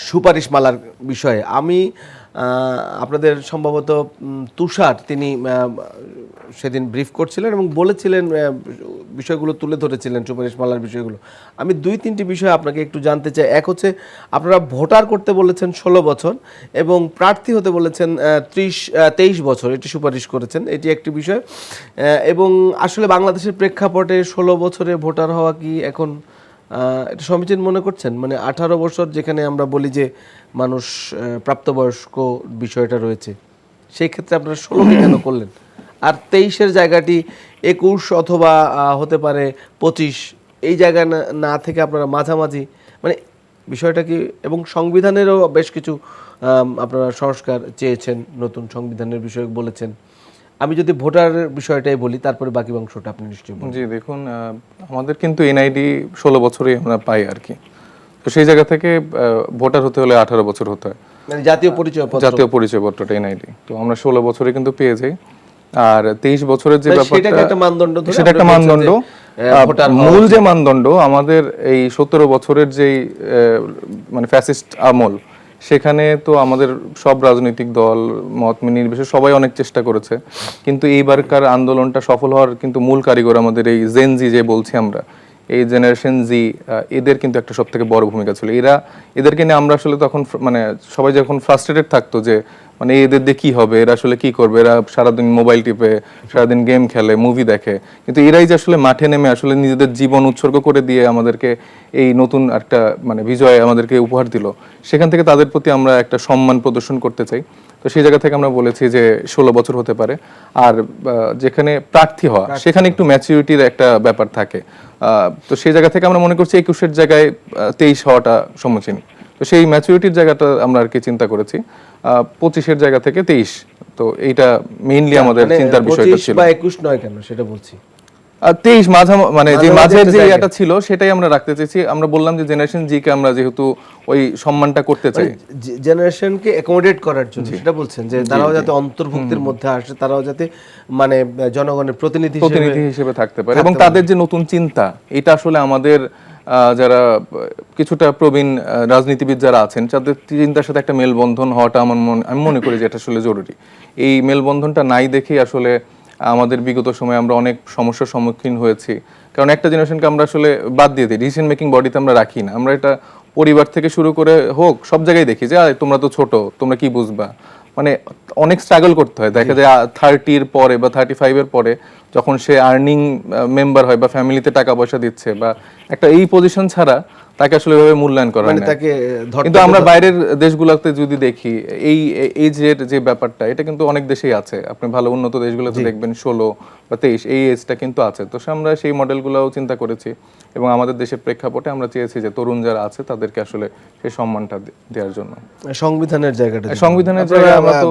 সুপারিশমালার বিষয়ে। আমি আপনাদের সম্ভবত তুষার, তিনি সেদিন ব্রিফ করছিলেন এবং বলেছিলেন, বিষয়গুলো তুলে ধরেছিলেন, সুপারিশমালার বিষয়গুলো। আমি 2-3টি বিষয় আপনাকে একটু জানতে চাই। এক হচ্ছে, আপনারা ভোটার করতে বলেছেন 16 বছর এবং প্রার্থী হতে বলেছেন 23 বছর, এটি সুপারিশ করেছেন, এটি একটি বিষয়। এবং আসলে বাংলাদেশের প্রেক্ষাপটে 16 বছরে ভোটার হওয়া কি এখন এটা সমীচীন মনে করছেন? মানে 18 বছর যেখানে আমরা বলি যে মানুষ প্রাপ্তবয়স্ক বিষয়টা রয়েছে, সেই ক্ষেত্রে আপনারা 16 কেন করলেন? আর 23-এর জায়গাটি 21 অথবা হতে পারে 25, এই জায়গা না থেকে আপনারা মাঝামাঝি, মানে বিষয়টা কি? এবং সংবিধানেরও বেশ কিছু আপনারা সংস্কার চেয়েছেন, নতুন সংবিধানের বিষয়ে বলেছেন। আমি যদি ভোটারের বিষয়টাই বলি, তারপরে বাকি অংশটা আপনি নিশ্চয়ই বলবেন। জি দেখুন, আমাদের কিন্তু এনআইডি 16 বছরেই আমরা পাই আর কি। তো সেই জায়গা থেকে ভোটার হতে হলে 18 বছর হতে হয়, মানে জাতীয় পরিচয়পত্র। জাতীয় পরিচয়পত্রটা এনআইডি। তো আমরা 16 বছরে কিন্তু পেয়ে যাই। আর 23 বছরের যে ব্যাপারটা, সেটাকে একটা মানদণ্ড ধরে সেটা একটা আপনি বলছেন মানদণ্ড। যে, ভোটার হওয়া মূল উচিত। যে মানদণ্ড আমাদের এই 17 বছরের যেই মানে ফ্যাসিস্ট আমল, সেখানে তো আমাদের সব রাজনৈতিক দল মত নির্বিশেষে সবাই অনেক চেষ্টা করেছে, কিন্তু এইবারকার আন্দোলনটা সফল হওয়ার কিন্তু মূল কারিগর আমাদের এই জেনজি যে বলছি আমরা, এই জেনারেশন জি, এদের কিন্তু একটা সব থেকে বড় ভূমিকা ছিল। এদেরকে নিয়ে আমরা আসলে তখন মানে সবাই যখন ফ্রাস্ট্রেটেড থাকতো যে মানে এদের দিয়ে কি হবে, এরা আসলে কি করবে, এরা সারাদিন মোবাইল টিপে, সারাদিন গেম খেলে, মুভি দেখে, কিন্তু এরাই যে আসলে মাঠে নেমে আসলে নিজেদের জীবন উৎসর্গ করে দিয়ে আমাদেরকে এই নতুন একটা মানে বিজয় আমাদেরকে উপহার দিল, সেখান থেকে তাদের প্রতি আমরা একটা সম্মান প্রদর্শন করতে চাই। তো সেই জায়গা থেকে আমরা বলেছি যে 16 বছর হতে পারে। আর যেখানে প্রার্থী হওয়া, সেখানে একটু ম্যাচুরিটির একটা ব্যাপার থাকে। তো সেই জায়গা থেকে আমরা মনে করছি 21-এর জায়গায় 23 হওয়াটা সমীচীন। তো সেই ম্যাচুরিটির জায়গাটা আমরা আর কি চিন্তা করেছি। 25-এর জায়গা থেকে 23, তো এইটা মেইনলি আমাদের মানে চিন্তার বিষয়টা 25 ছিল। বা 21 নয় কেন সেটা বলছি। 23 মানে যে মাঝামাঝি মাঝের একটা যে জায়গা। এটা ছিল সেটাই আমরা রাখতে চাইছি। আমরা বললাম যে জেনারেশন জি কে আমরা যেহেতু ওই সম্মানটা করতে চাই, জেনারেশনকে অ্যাকোমোডেট করার জন্য সেটা বলছেন, যে তারাও যাতে অন্তর্ভুক্তির মধ্যে আসে, তারাও যাতে মানে জনগণের প্রতিনিধি হিসেবে থাকতে পারে, এবং তাদের যে নতুন চিন্তা, এটা আসলে আমাদের যারা কিছুটা প্রবীণ রাজনীতিবিদ যারা আছেন, তাদের চিন্তার সাথে একটা মেলবন্ধন হওয়াটা আমি মনে করি যে এটা আসলে জরুরি। এই মেলবন্ধনটা নাই দেখেই আসলে আমাদের বিগত সময়ে আমরা অনেক সমস্যার সম্মুখীন হয়েছি। কারণ একটা জেনারেশনকে আমরা আসলে বাদ দিয়ে দিই, ডিসিশন মেকিং বডিতে আমরা রাখি না। আমরা এটা পরিবার থেকে শুরু করে হোক সব জায়গায় দেখি যে তোমরা তো ছোট, তোমরা কি বুঝবা, মানে অনেক স্ট্রাগল করতে হয়। দেখা যায় 30-এর পরে বা 35-এর পরে যখন সে আর্নিং মেম্বার হয় বা ফ্যামিলিতে টাকা পয়সা দিচ্ছে বা একটা এই পজিশন ছাড়া তাকে আসলে এভাবে মূল্যায়ন করা হয় মানে না। তাকে কিন্তু আমরা বাইরের দেশগুলোতে যদি দেখি এই এজের যে ব্যাপারটা, এটা কিন্তু অনেক দেশেই আছে। আপনি ভালো উন্নত দেশগুলোতে দেখবেন 16 বা 23 এই এজটা কিন্তু আছে। তো আমরা সেই মডেলগুলোও চিন্তা করেছি, এবং আমাদের দেশের প্রেক্ষাপটে আমরা চেয়েছি যে তরুণ যারা আছে তাদেরকে আসলে সেই সম্মানটা দেওয়ার জন্য। সংবিধানের জায়গাটা, সংবিধানের জায়গায় আমরা তো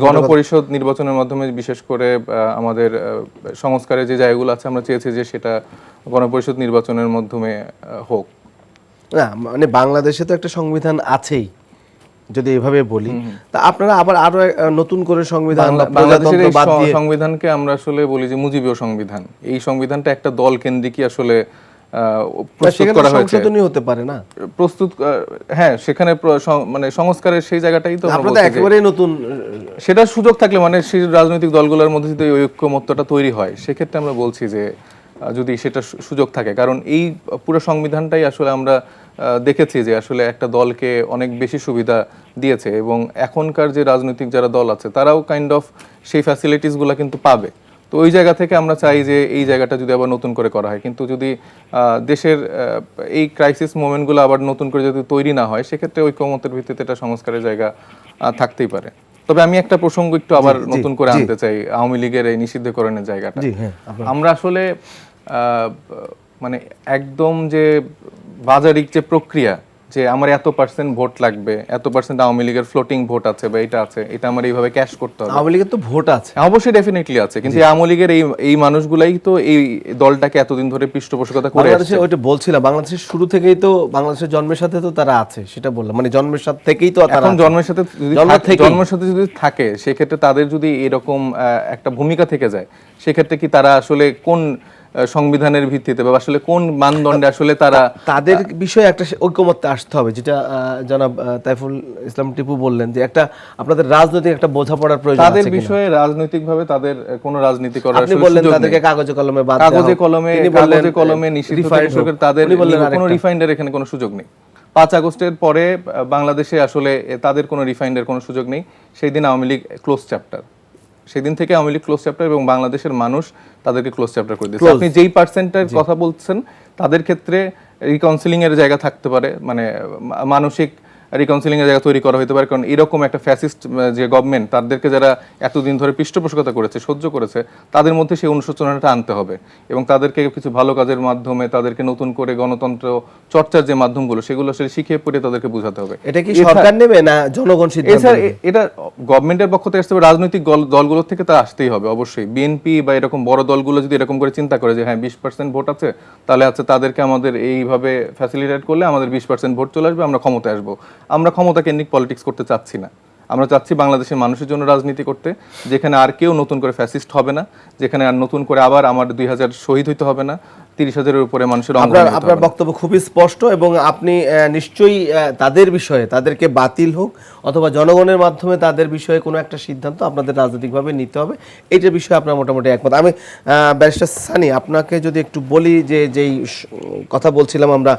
গণপরিষদ নির্বাচনের মাধ্যমে, বিশেষ করে আমাদের সংস্কারের যে জায়গাগুলো আছে, আমরা চেয়েছি যে সেটা গণপরিষদ নির্বাচনের মাধ্যমে হোক। না মানে বাংলাদেশে তো একটা সংবিধান আছেই, যদি এভাবে বলি, তা আপনারা আবার আরো নতুন করে সংবিধান, বাংলাদেশের এই সংবিধানকে আমরা আসলে বলি যে মুজিবীয় সংবিধান। এই সংবিধানটা একটা দল কেন্দ্রিকই আসলে প্রস্তুত করা হয়েছে, সংশোধনী হতে পারে না প্রস্তুত, হ্যাঁ, সেখানে মানে সংস্কারের সেই জায়গাটাই তো আপনারা একেবারেই নতুন। সেটা সুযোগ থাকলে মানে সেই রাজনৈতিক দলগুলোর মধ্যে যদি ঐক্যমত্যটা তৈরি হয়, সেক্ষেত্রে আমরা বলছি যে যদি সেটা সুযোগ থাকে। কারণ এই পুরো সংবিধানটাই আসলে আমরা দেখেছি যে আসলে একটা দলকে অনেক বেশি সুবিধা দিয়েছে, এবং এখনকার যে রাজনৈতিক যারা দল আছে তারাও কাইন্ড অফ সেই ফ্যাসিলিটিসগুলো কিন্তু পাবে। তো ওই জায়গা থেকে আমরা চাই যে এই জায়গাটা যদি আবার নতুন করে করা হয়, কিন্তু যদি দেশের এই ক্রাইসিস মোমেন্টগুলো আবার নতুন করে যদি তৈরি না হয়, সেক্ষেত্রে ঐক্যমতের ভিত্তিতে এটা সংস্কারের জায়গা থাকতেই পারে। তবে আমি একটা প্রসঙ্গ একটু আবার নতুন করে আনতে চাই, আওয়ামী লীগের এই নিষিদ্ধকরণের জায়গাটা। আমরা আসলে মানে একদম যে বাজারিক যে প্রক্রিয়া, যে আমার এত % ভোট লাগবে, এত % আওয়ামী লীগের ফ্লোটিং ভোট আছে বা এটা আছে, এটা আমার এইভাবে ক্যাশ করতে হবে। আওয়ামী লীগের তো ভোট আছে, অবশ্যই ডেফিনেটলি আছে, কিন্তু আওয়ামী লীগের এই মানুষগুলাই তো এই দলটাকে এতদিন ধরে পৃষ্ঠপোষকতা করে বাংলাদেশে। ওইটা বলছিলাম, বাংলাদেশের শুরু থেকেই তো, বাংলাদেশের জন্মের সাথে তো তারা আছে, সেটা বললাম, মানে জন্মের সাথে থেকেই তো তারা, এখন জন্মের সাথে যদি থাকে, সেক্ষেত্রে তাদের যদি এরকম একটা ভূমিকা থেকে যায়, সেক্ষেত্রে কি তারা আসলে কোন সংবিধানের ভিত্তিতে বা আসলে কোন মানদণ্ডে আসলে তারা, তাদের বিষয়ে একটা ঐকমত্যে আসতে হবে, যেটা জনাব তাইফুল ইসলাম টিপু বললেন, যে একটা আপনাদের রাজনৈতিক একটা বোঝাপড়ার প্রয়োজন আছে। তাদের বিষয়ে রাজনৈতিকভাবে তাদের কোনো রাজনীতি করার আপনি বললেন তাদেরকে কাগজে কলমে বাদ দেওয়া, কাগজে কলমে নিষিদ্ধ থেকে শুরু করে তাদের কোনো রিফাইন্ডের এখানে কোনো সুযোগ নেই। 5 আগস্টের পরে বাংলাদেশে আসলে তাদের কোনো রিফাইন্ডের কোনো সুযোগ নেই। সেই দিন আওয়ামী লীগ ক্লোজ চ্যাপ্টার, সেদিন থেকে আওয়ামী লীগ ক্লোজ চ্যাপ্টার, এবং বাংলাদেশের মানুষ তাদেরকে ক্লোজ চ্যাপ্টার করে দিয়েছে। আপনি যেই পার্সেন্টের কথা বলছেন, তাদের ক্ষেত্রে রিকাউন্সিলিং এর জায়গা থাকতে পারে, মানে মানসিক রিকাউন্সিলিং এর জায়গা তৈরি করা হতে পারে, কারণ এরকম একটা ফ্যাসিস্ট যে গভর্নমেন্ট, তাদেরকে যারা এতদিন ধরে পৃষ্ঠপোষকতা করেছে, সহ্য করেছে, তাদের মধ্যে সেই অনুশোচনাটা আনতে হবে এবং তাদেরকে কিছু ভালো কাজের মাধ্যমে তাদেরকে নতুন করে গণতন্ত্র চর্চার যে মাধ্যমগুলো সেগুলো আসলে শিখিয়ে পড়ে তাদেরকে বোঝাতে হবে। এটা কি সরকার নেবে না জনগণ সিদ্ধান্ত এছাড়া নেবে? এটা গভর্নমেন্টের পক্ষ থেকে আসতে হবে, রাজনৈতিক দলগুলোর থেকে তা আসতেই হবে অবশ্যই। বিএনপি বা এরকম বড় দলগুলো যদি এরকম করে চিন্তা করে যে হ্যাঁ 20% ভোট আছে, তাহলে আছে তাদেরকে আমাদের এইভাবে ফ্যাসিলিটেট করলে আমাদের 20% ভোট চলে আসবে, আমরা ক্ষমতায় আসবো। আমরা ক্ষমতা কেন্দ্রিক পলিটিক্স করতে চাচ্ছি না, আমরা চাচ্ছি বাংলাদেশের মানুষের জন্য রাজনীতি করতে, যেখানে আর কেউ নতুন করে ফ্যাসিস্ট হবে না, যেখানে আর নতুন করে আবার আমার 2000 শহীদ হইতে হবে না, 30,000-এর উপরে মানুষের অঙ্গ আপনার নিতে হবে আপনার না। বক্তব্য খুবই স্পষ্ট এবং আপনি নিশ্চয়ই তাদের বিষয়ে, তাদেরকে বাতিল হোক অথবা জনগণের মাধ্যমে তাদের বিষয়ে কোনো একটা সিদ্ধান্ত আপনাদের রাজনৈতিকভাবে নিতে হবে, এইটার বিষয়ে আপনার মোটামুটি একমত। আমি ব্যারিস্টার সানি আপনাকে যদি একটু বলি যে যেই কথা বলছিলাম আমরা,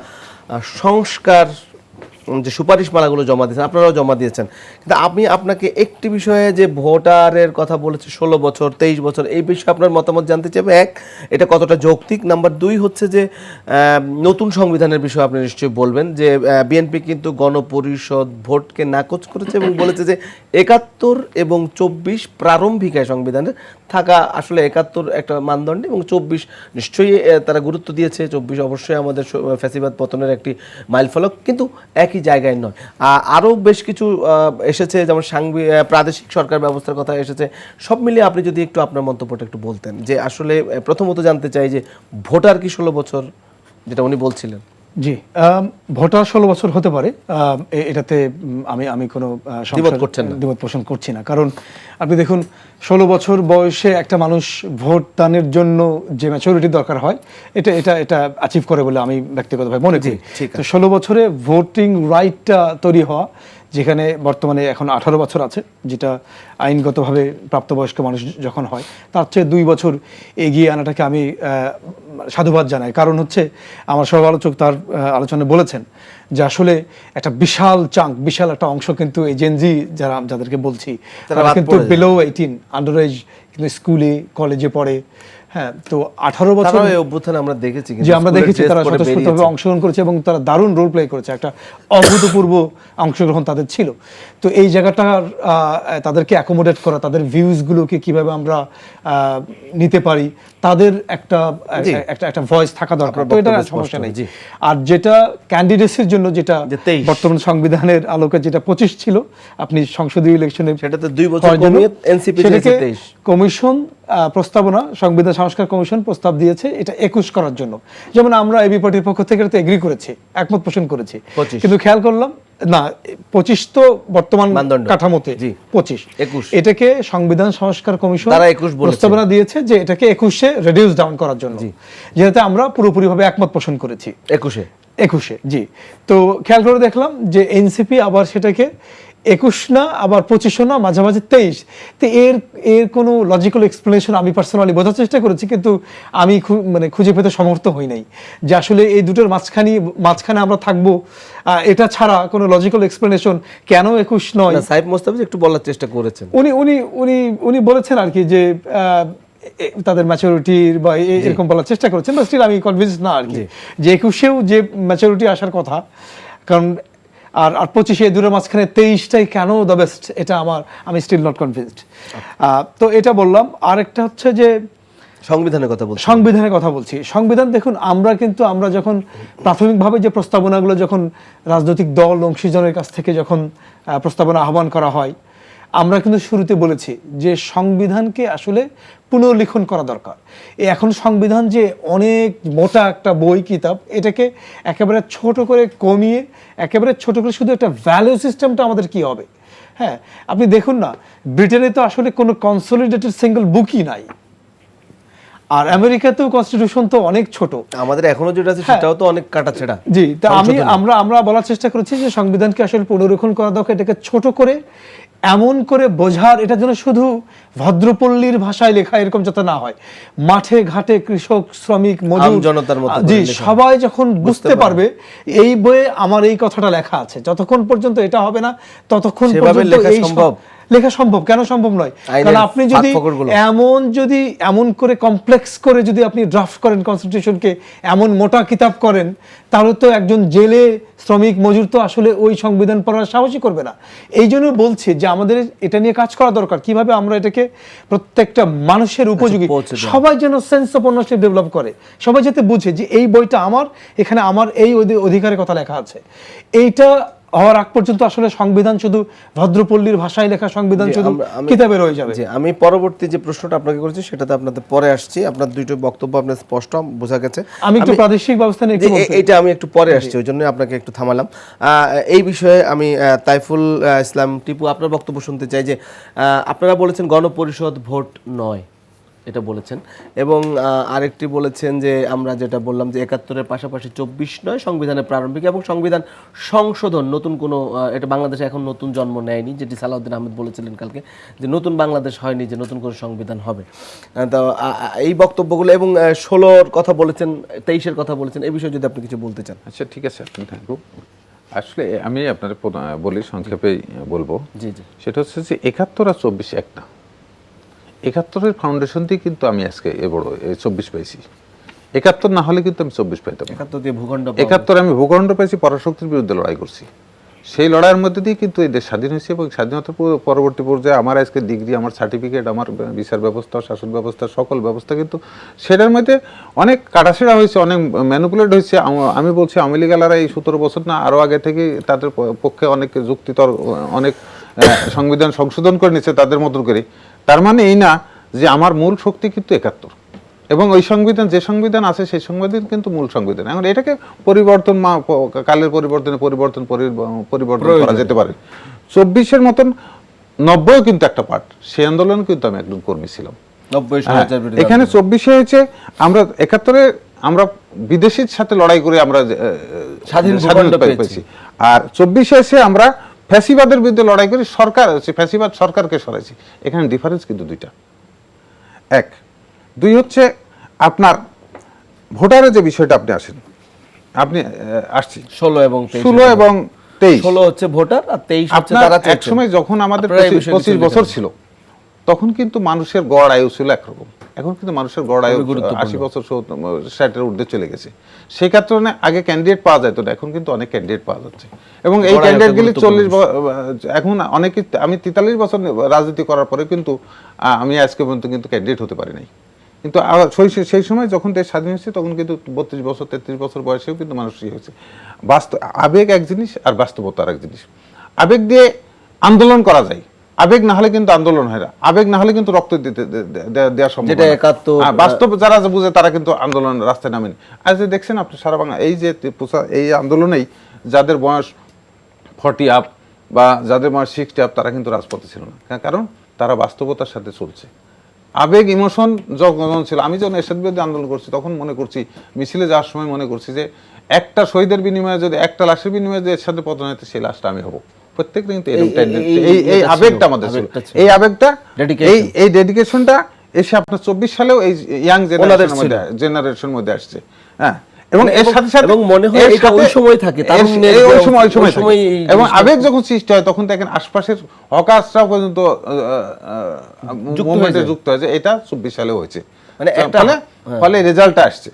সংস্কার যে সুপারিশমালাগুলো জমা দিয়েছেন, আপনারাও জমা দিয়েছেন, কিন্তু আমি আপনাকে একটি বিষয়ে যে ভোটারের কথা বলেছি 16 বছর 23 বছর, এই বিষয়ে আপনার মতামত জানতে চাইবে। এক, এটা কতটা যৌক্তিক? নাম্বার 2 হচ্ছে যে নতুন সংবিধানের বিষয়ে আপনি নিশ্চয়ই বলবেন যে বিএনপি কিন্তু গণপরিষদ ভোটকে নাকচ করেছে এবং বলেছে যে 71 এবং 24 প্রারম্ভিক সংবিধানের থাকা, আসলে 71 একটা মানদণ্ড এবং 24 নিশ্চয়ই তারা গুরুত্ব দিয়েছে। 24 অবশ্যই আমাদের ফ্যাসিবাদ পতনের একটি মাইলফলক, কিন্তু একই জায়গায় নয়। আরও বেশ কিছু এসেছে, যেমন প্রাদেশিক সরকার ব্যবস্থার কথা এসেছে। সব মিলিয়ে আপনি যদি একটু আপনার মন্তব্যটা একটু বলতেন যে আসলে প্রথমত জানতে চাই যে ভোটার কি 16 বছর, যেটা উনি বলছিলেন? জি, ভোটার 16 বছর হতে পারে, এটাতে আমি কোনো দ্বিমত করছেন না? দ্বিমত পোষণ করছি না, কারণ আপনি দেখুন 16 বছর বয়সে একটা মানুষ ভোট দানের জন্য যে ম্যাচুরিটি দরকার হয়, এটা এটা এটা অ্যাচিভ করে বলে আমি ব্যক্তিগতভাবে মনে করি। ঠিক তো 16 বছরে ভোটিং রাইটটা তৈরি হওয়া, যেখানে বর্তমানে এখন 18 বছর আছে, যেটা আইনগতভাবে প্রাপ্তবয়স্ক মানুষ যখন হয়, তার চেয়ে 2 বছর এগিয়ে আনাটাকে আমি সাধুবাদ জানাই। কারণ হচ্ছে আমার সমালোচক তার আলোচনায় বলেছেন যে আসলে একটা বিশাল একটা অংশ কিন্তু এই জেনজি যাদেরকে বলছি, তারা কিন্তু বিলো 18 আন্ডার এজ, কিন্তু স্কুলে কলেজে পড়ে। হ্যাঁ, তো 18 বছর অভ্যুত্থানে আমরা দেখেছি যে আমরা দেখেছি তারা স্বতঃস্ফূর্তভাবে অংশগ্রহণ করেছে এবং তারা দারুণ রোল প্লে করেছে, একটা অভূতপূর্ব অংশগ্রহণ তাদের ছিল। তো এই জায়গাটার তাদেরকে অ্যাকোমোডেট করা, তাদের ভিউজগুলোকে কিভাবে আমরা নিতে পারি, তাদের একটা ভয়েস থাকা দরকার, তো এটা সমস্যা নেই। আর যেটা ক্যান্ডিডেটসের জন্য, যেটা বর্তমান সংবিধানের আলোকে যেটা 25 ছিল, আপনি সংসদীয় ইলেকশনে সেটাতে 2 বছর কমিয়ে এনসিপি সেটাকে কমিশন প্রস্তাবনা, সংবিধান সংস্কার কমিশন প্রস্তাব দিয়েছে এটা 21 করার জন্য। যেমন আমরা এবি পার্টির পক্ষ থেকে এটা এগ্রি করেছি, একমত পোষণ করেছি, কিন্তু খেয়াল করলাম না 25 তো বর্তমান কাঠামোতে 25, এটাকে সংবিধান সংস্কার কমিশন প্রস্তাবনা দিয়েছে যে এটাকে 21-এ রিডিউস ডাউন করার জন্য, যেটাতে আমরা পুরোপুরিভাবে একমত পোষণ করেছি 21-এ। জি, তো খেয়াল করে দেখলাম যে এনসিপি আবার সেটাকে 21 না, আবার 25 না, মাঝামাঝি 23। তো এর কোনো লজিক্যাল এক্সপ্লেনেশন আমি পার্সোনালি বোঝার চেষ্টা করেছি, কিন্তু আমি খুঁজে পেতে সমর্থ হই নাই যে আসলে এই দুটোর মাঝখানে আমরা থাকবো, এটা ছাড়া কোনো লজিক্যাল এক্সপ্লেনেশন কেন 21 নয়। সাইফ মোস্তাফিজ একটু বলার চেষ্টা করেছেন, উনি বলেছেন আর কি যে তাদের ম্যাচুরিটির বা এরকম বলার চেষ্টা করেছেন, বা স্টিল আমি কনভিন্স না আর কি যে 21-এও যে ম্যাচুরিটি আসার কথা, কারণ আর 25-এ দূরের মাঝখানে 23টাই কেন দ্য বেস্ট, এটা আমি স্টিল নট কনভিন্সড। তো এটা বললাম। আরেকটা হচ্ছে যে সংবিধানের কথা বলছি। সংবিধান দেখুন, আমরা যখন প্রাথমিকভাবে যে প্রস্তাবনাগুলো যখন রাজনৈতিক দল অংশীজনের কাছ থেকে যখন প্রস্তাবনা আহ্বান করা হয়, আমরা কিন্তু শুরুতে বলেছি যে সংবিধানকে আসলে পুনর্লিখন করা দরকার। এখন সংবিধান যে অনেক মোটা একটা বই কিতাব, এটাকে একেবারে ছোট করে কমিয়ে, একেবারে ছোট করে শুধু একটা ভ্যালু সিস্টেমটা আমাদের কি হবে। হ্যাঁ, আপনি দেখুন না, ব্রিটেনে তো আসলে কোনো কনসলিডেটেড সিঙ্গেল বুকই নাই, আর আমেরিকাতেও কনস্টিটিউশন তো অনেক ছোট, আমাদের এখনো যেটা আছে সেটাও তো অনেক কাটাছেঁড়া। জি, তা আমরা বলার চেষ্টা করেছি যে সংবিধানকে আসলে পুনরুত্থান করা দরকার, এটাকে ছোট করে এমন করে বোঝার, এটা যেন শুধু ভদ্রপল্লীর ভাষায় লেখা এরকম যাতে না হয়, মাঠে ঘাটে কৃষক, শ্রমিক, মজুর, জনতার মতো জি সবাই যখন বুঝতে পারবে এই বইয়ে আমার এই কথাটা লেখা আছে, যতক্ষণ পর্যন্ত এটা হবে না ততক্ষণ পর্যন্ত এই সম্ভব লেখা সম্ভব, কেন সম্ভব নয়? আইনের কারণ আপনি যদি ফাঁকফোকরগুলো। এমন করে কমপ্লেক্স করে যদি আপনি ড্রাফট করেন কনস্টিটিউশনকে, এমন মোটা কিতাব করেন, তাহলে তো একজন জেলে শ্রমিক মজুর তো আসলে ওই সংবিধান পড়ার সাহসই করবে না। এই জন্য বলছি যে আমাদের এটা নিয়ে কাজ করা দরকার, কিভাবে আমরা এটাকে প্রত্যেকটা মানুষের উপযোগী, পৌঁছে দেওয়া। সবাই যেন সেন্স অফ ওনারশিপ ডেভেলপ করে, সবাই যাতে বুঝে যে এই বইটা আমার, এখানে আমার এই অধিকারের কথা লেখা আছে। এইটা হওয়ার আগ পর্যন্ত আসলে সংবিধান শুধু ভদ্রপল্লীর ভাষায় লেখা সংবিধান জি, শুধু আমি- কিতাবে রয়ে যাবে। জি, আমি পরবর্তী যে প্রশ্নটা আপনাকে করেছি সেটাতে আপনাদের পরে আসছি। আপনার দুইটো বক্তব্য আপনার স্পষ্ট বোঝা গেছে। আমি একটু প্রাদেশিক ব্যবস্থা নিয়ে একটু বলতে- এইটা আমি একটু পরে আসছি, ওই জন্য আপনাকে একটু থামালাম। এই বিষয়ে আমি তাইফুল ইসলাম টিপু আপনার বক্তব্য শুনতে চাই যে আপনারা বলেছেন গণপরিষদ ভোট নয়, এটা বলেছেন, এবং আরেকটি বলেছেন যে আমরা যেটা বললাম যে ৭১-এর পাশাপাশি ২৪ নয়, সংবিধানের প্রারম্ভিক এবং সংবিধান সংশোধন নতুন কোনো এটা বাংলাদেশে এখন নতুন জন্ম নেয়নি, যেটি সালাউদ্দিন আহমেদ বলেছিলেন কালকে, যে নতুন বাংলাদেশ হয়নি, যে নতুন কোনো সংবিধান হবে। তো এই বক্তব্যগুলো এবং ১৬-র কথা বলেছেন, ২৩-এর কথা বলেছেন, এই বিষয়ে যদি আপনি কিছু বলতে চান। আচ্ছা, ঠিক আছে, আপনি থাকুন। আসলে আমি আপনার বলি, সংক্ষেপেই বলবো। জি জি, সেটা হচ্ছে যে ৭১ আর ২৪ এক না। ৭১-এর ফাউন্ডেশন দিয়ে কিন্তু আমি আজকে এ বড় ২৪ পাইছি। ৭১ না হলে কিন্তু আমি ২৪ পাইতাম না। ৭১ দিয়ে ভূখণ্ড ৭১ আমি ভূখণ্ড পেয়েছি, পরাশক্তির বিরুদ্ধে লড়াই করছি। সেই লড়াইয়ের মধ্যে দিয়ে কিন্তু এই দেশ স্বাধীন হয়েছে, এবং স্বাধীনতার পরবর্তী পর্যায়ে আমার আজকে ডিগ্রি, আমার সার্টিফিকেট, আমার বিচার ব্যবস্থা, শাসন ব্যবস্থা, সকল ব্যবস্থা কিন্তু সেটার মধ্যে অনেক কাটাছেড়া হয়েছে, অনেক ম্যানিপুলেট হয়েছে। আমি বলছি আওয়ামী লীগালারা এই ১৭ বছর না আরও আগে থেকে তাদের পক্ষে অনেক যুক্তিতর, অনেক সংবিধান সংশোধন করে নিচ্ছে তাদের মতন করে। তার মানে এই না যে আমার মূল শক্তি কিন্তু ৭১, এবং ওই সংবিধান, যে সংবিধান আছে সেই সংবিধান কিন্তু মূল সংবিধান। এখন এটাকে পরিবর্তন, কালের পরিবর্তন করা যেতে পারে। ২৪-এর মতন ৯০-ও কিন্তু একটা পার্ট, সেই আন্দোলন কিন্তু আমি একদম কর্মী ছিলাম। ৯০ হ্যাঁ, এখানে ২৪-এ হয়েছে আমরা ৭১-এ আমরা বিদেশির সাথে লড়াই করে আমরা স্বাধীন ভূখণ্ড স্বাধীনতা পেয়েছি। পেয়েছি। আর ২৪-এ এসে আমরা ফ্যাসিবাদের বিরুদ্ধে লড়াই করে ফ্যাসিবাদ সরকারকে সরাইছি। এখানে ডিফারেন্স কিন্তু দুইটা। এক, দুই হচ্ছে আপনার ভোটারের যে বিষয়টা আপনি আপনি আসছি ১৬ এবং ২৩, ১৬ এবং ২৩। ১৬ হচ্ছে ভোটার আর ২৩ হচ্ছে আপনার তারা এক চেয়েছেন। সময় যখন আমাদের আপনারা এই বিষয়ে ২৫ কিছু বছর লিখেন। ছিল, তখন কিন্তু মানুষের গড় আয়ু ছিল একরকম। এখন কিন্তু মানুষের গড় আয়ু ৮০ বছর ৬০-এর ঊর্ধ্বে চলে গেছে। সেই কারণে আগে ক্যান্ডিডেট পাওয়া যেত না, এখন কিন্তু অনেক ক্যান্ডিডেট পাওয়া যাচ্ছে। এবং এই গড় আয়ু ক্যান্ডিডেটগুলি একটা ৪০ এখন অনেকে, আমি ৪৩ বছর রাজনীতি করার পরে কিন্তু আমি আজকে পর্যন্ত কিন্তু ক্যান্ডিডেট হতে পারি নাই। কিন্তু সেই সময় যখন দেশ স্বাধীন হয়েছে তখন কিন্তু ৩২ বছর ৩৩ বছর বয়সেও কিন্তু মানুষ হয়েছে। আবেগ এক জিনিস আর বাস্তবতা আর এক জিনিস। আবেগ দিয়ে আন্দোলন করা যায়, আবেগ না হলে কিন্তু আন্দোলন হয় না, আবেগ না হলে কিন্তু রক্ত দেওয়া সম্ভব যেটা না। ৭১ বাস্তব যারা বুঝে তারা কিন্তু আন্দোলন রাস্তায় নামেন। আজ যে দেখছেন আপনি সারা বাংলা এই আন্দোলনেই যাদের বয়স 40 আপ বা যাদের বয়স 60 আপ, তারা কিন্তু রাজপথে ছিল না, কারণ তারা বাস্তবতার সাথে চলছে। আবেগ, ইমোশন যখন ছিল, আমি যখন এরশাদ বিরোধী আন্দোলন করছি তখন মনে করছি, মিছিলে যাওয়ার সময় মনে করছি যে একটা শহীদের বিনিময়ে যদি, একটা লাশের বিনিময়ে যদি এর সাথে পতন হইতে, সেই লাশটা আমি হবো। প্রত্যেকটা কিন্তু এই আবেগটা আমাদের ছিল, এই আবেগটা, এই ডেডিকেশনটা এসে আপনার ২৪ সালেও এই ইয়াং জেনারেশনের মধ্যে আসছে। হ্যাঁ, এবং এর সাথে সাথে এবং মনে হয় এটা ওই সময় থাকে, ওই সময় থাকে। এবং আবেগ যখন সৃষ্টি হয় তখন দেখেন আশপাশের হকার্সরাও পর্যন্ত মুভমেন্টে যুক্ত হয়েছে। এটা ২৪ সালে হয়েছে, মানে ফলে রেজাল্টটা আসছে।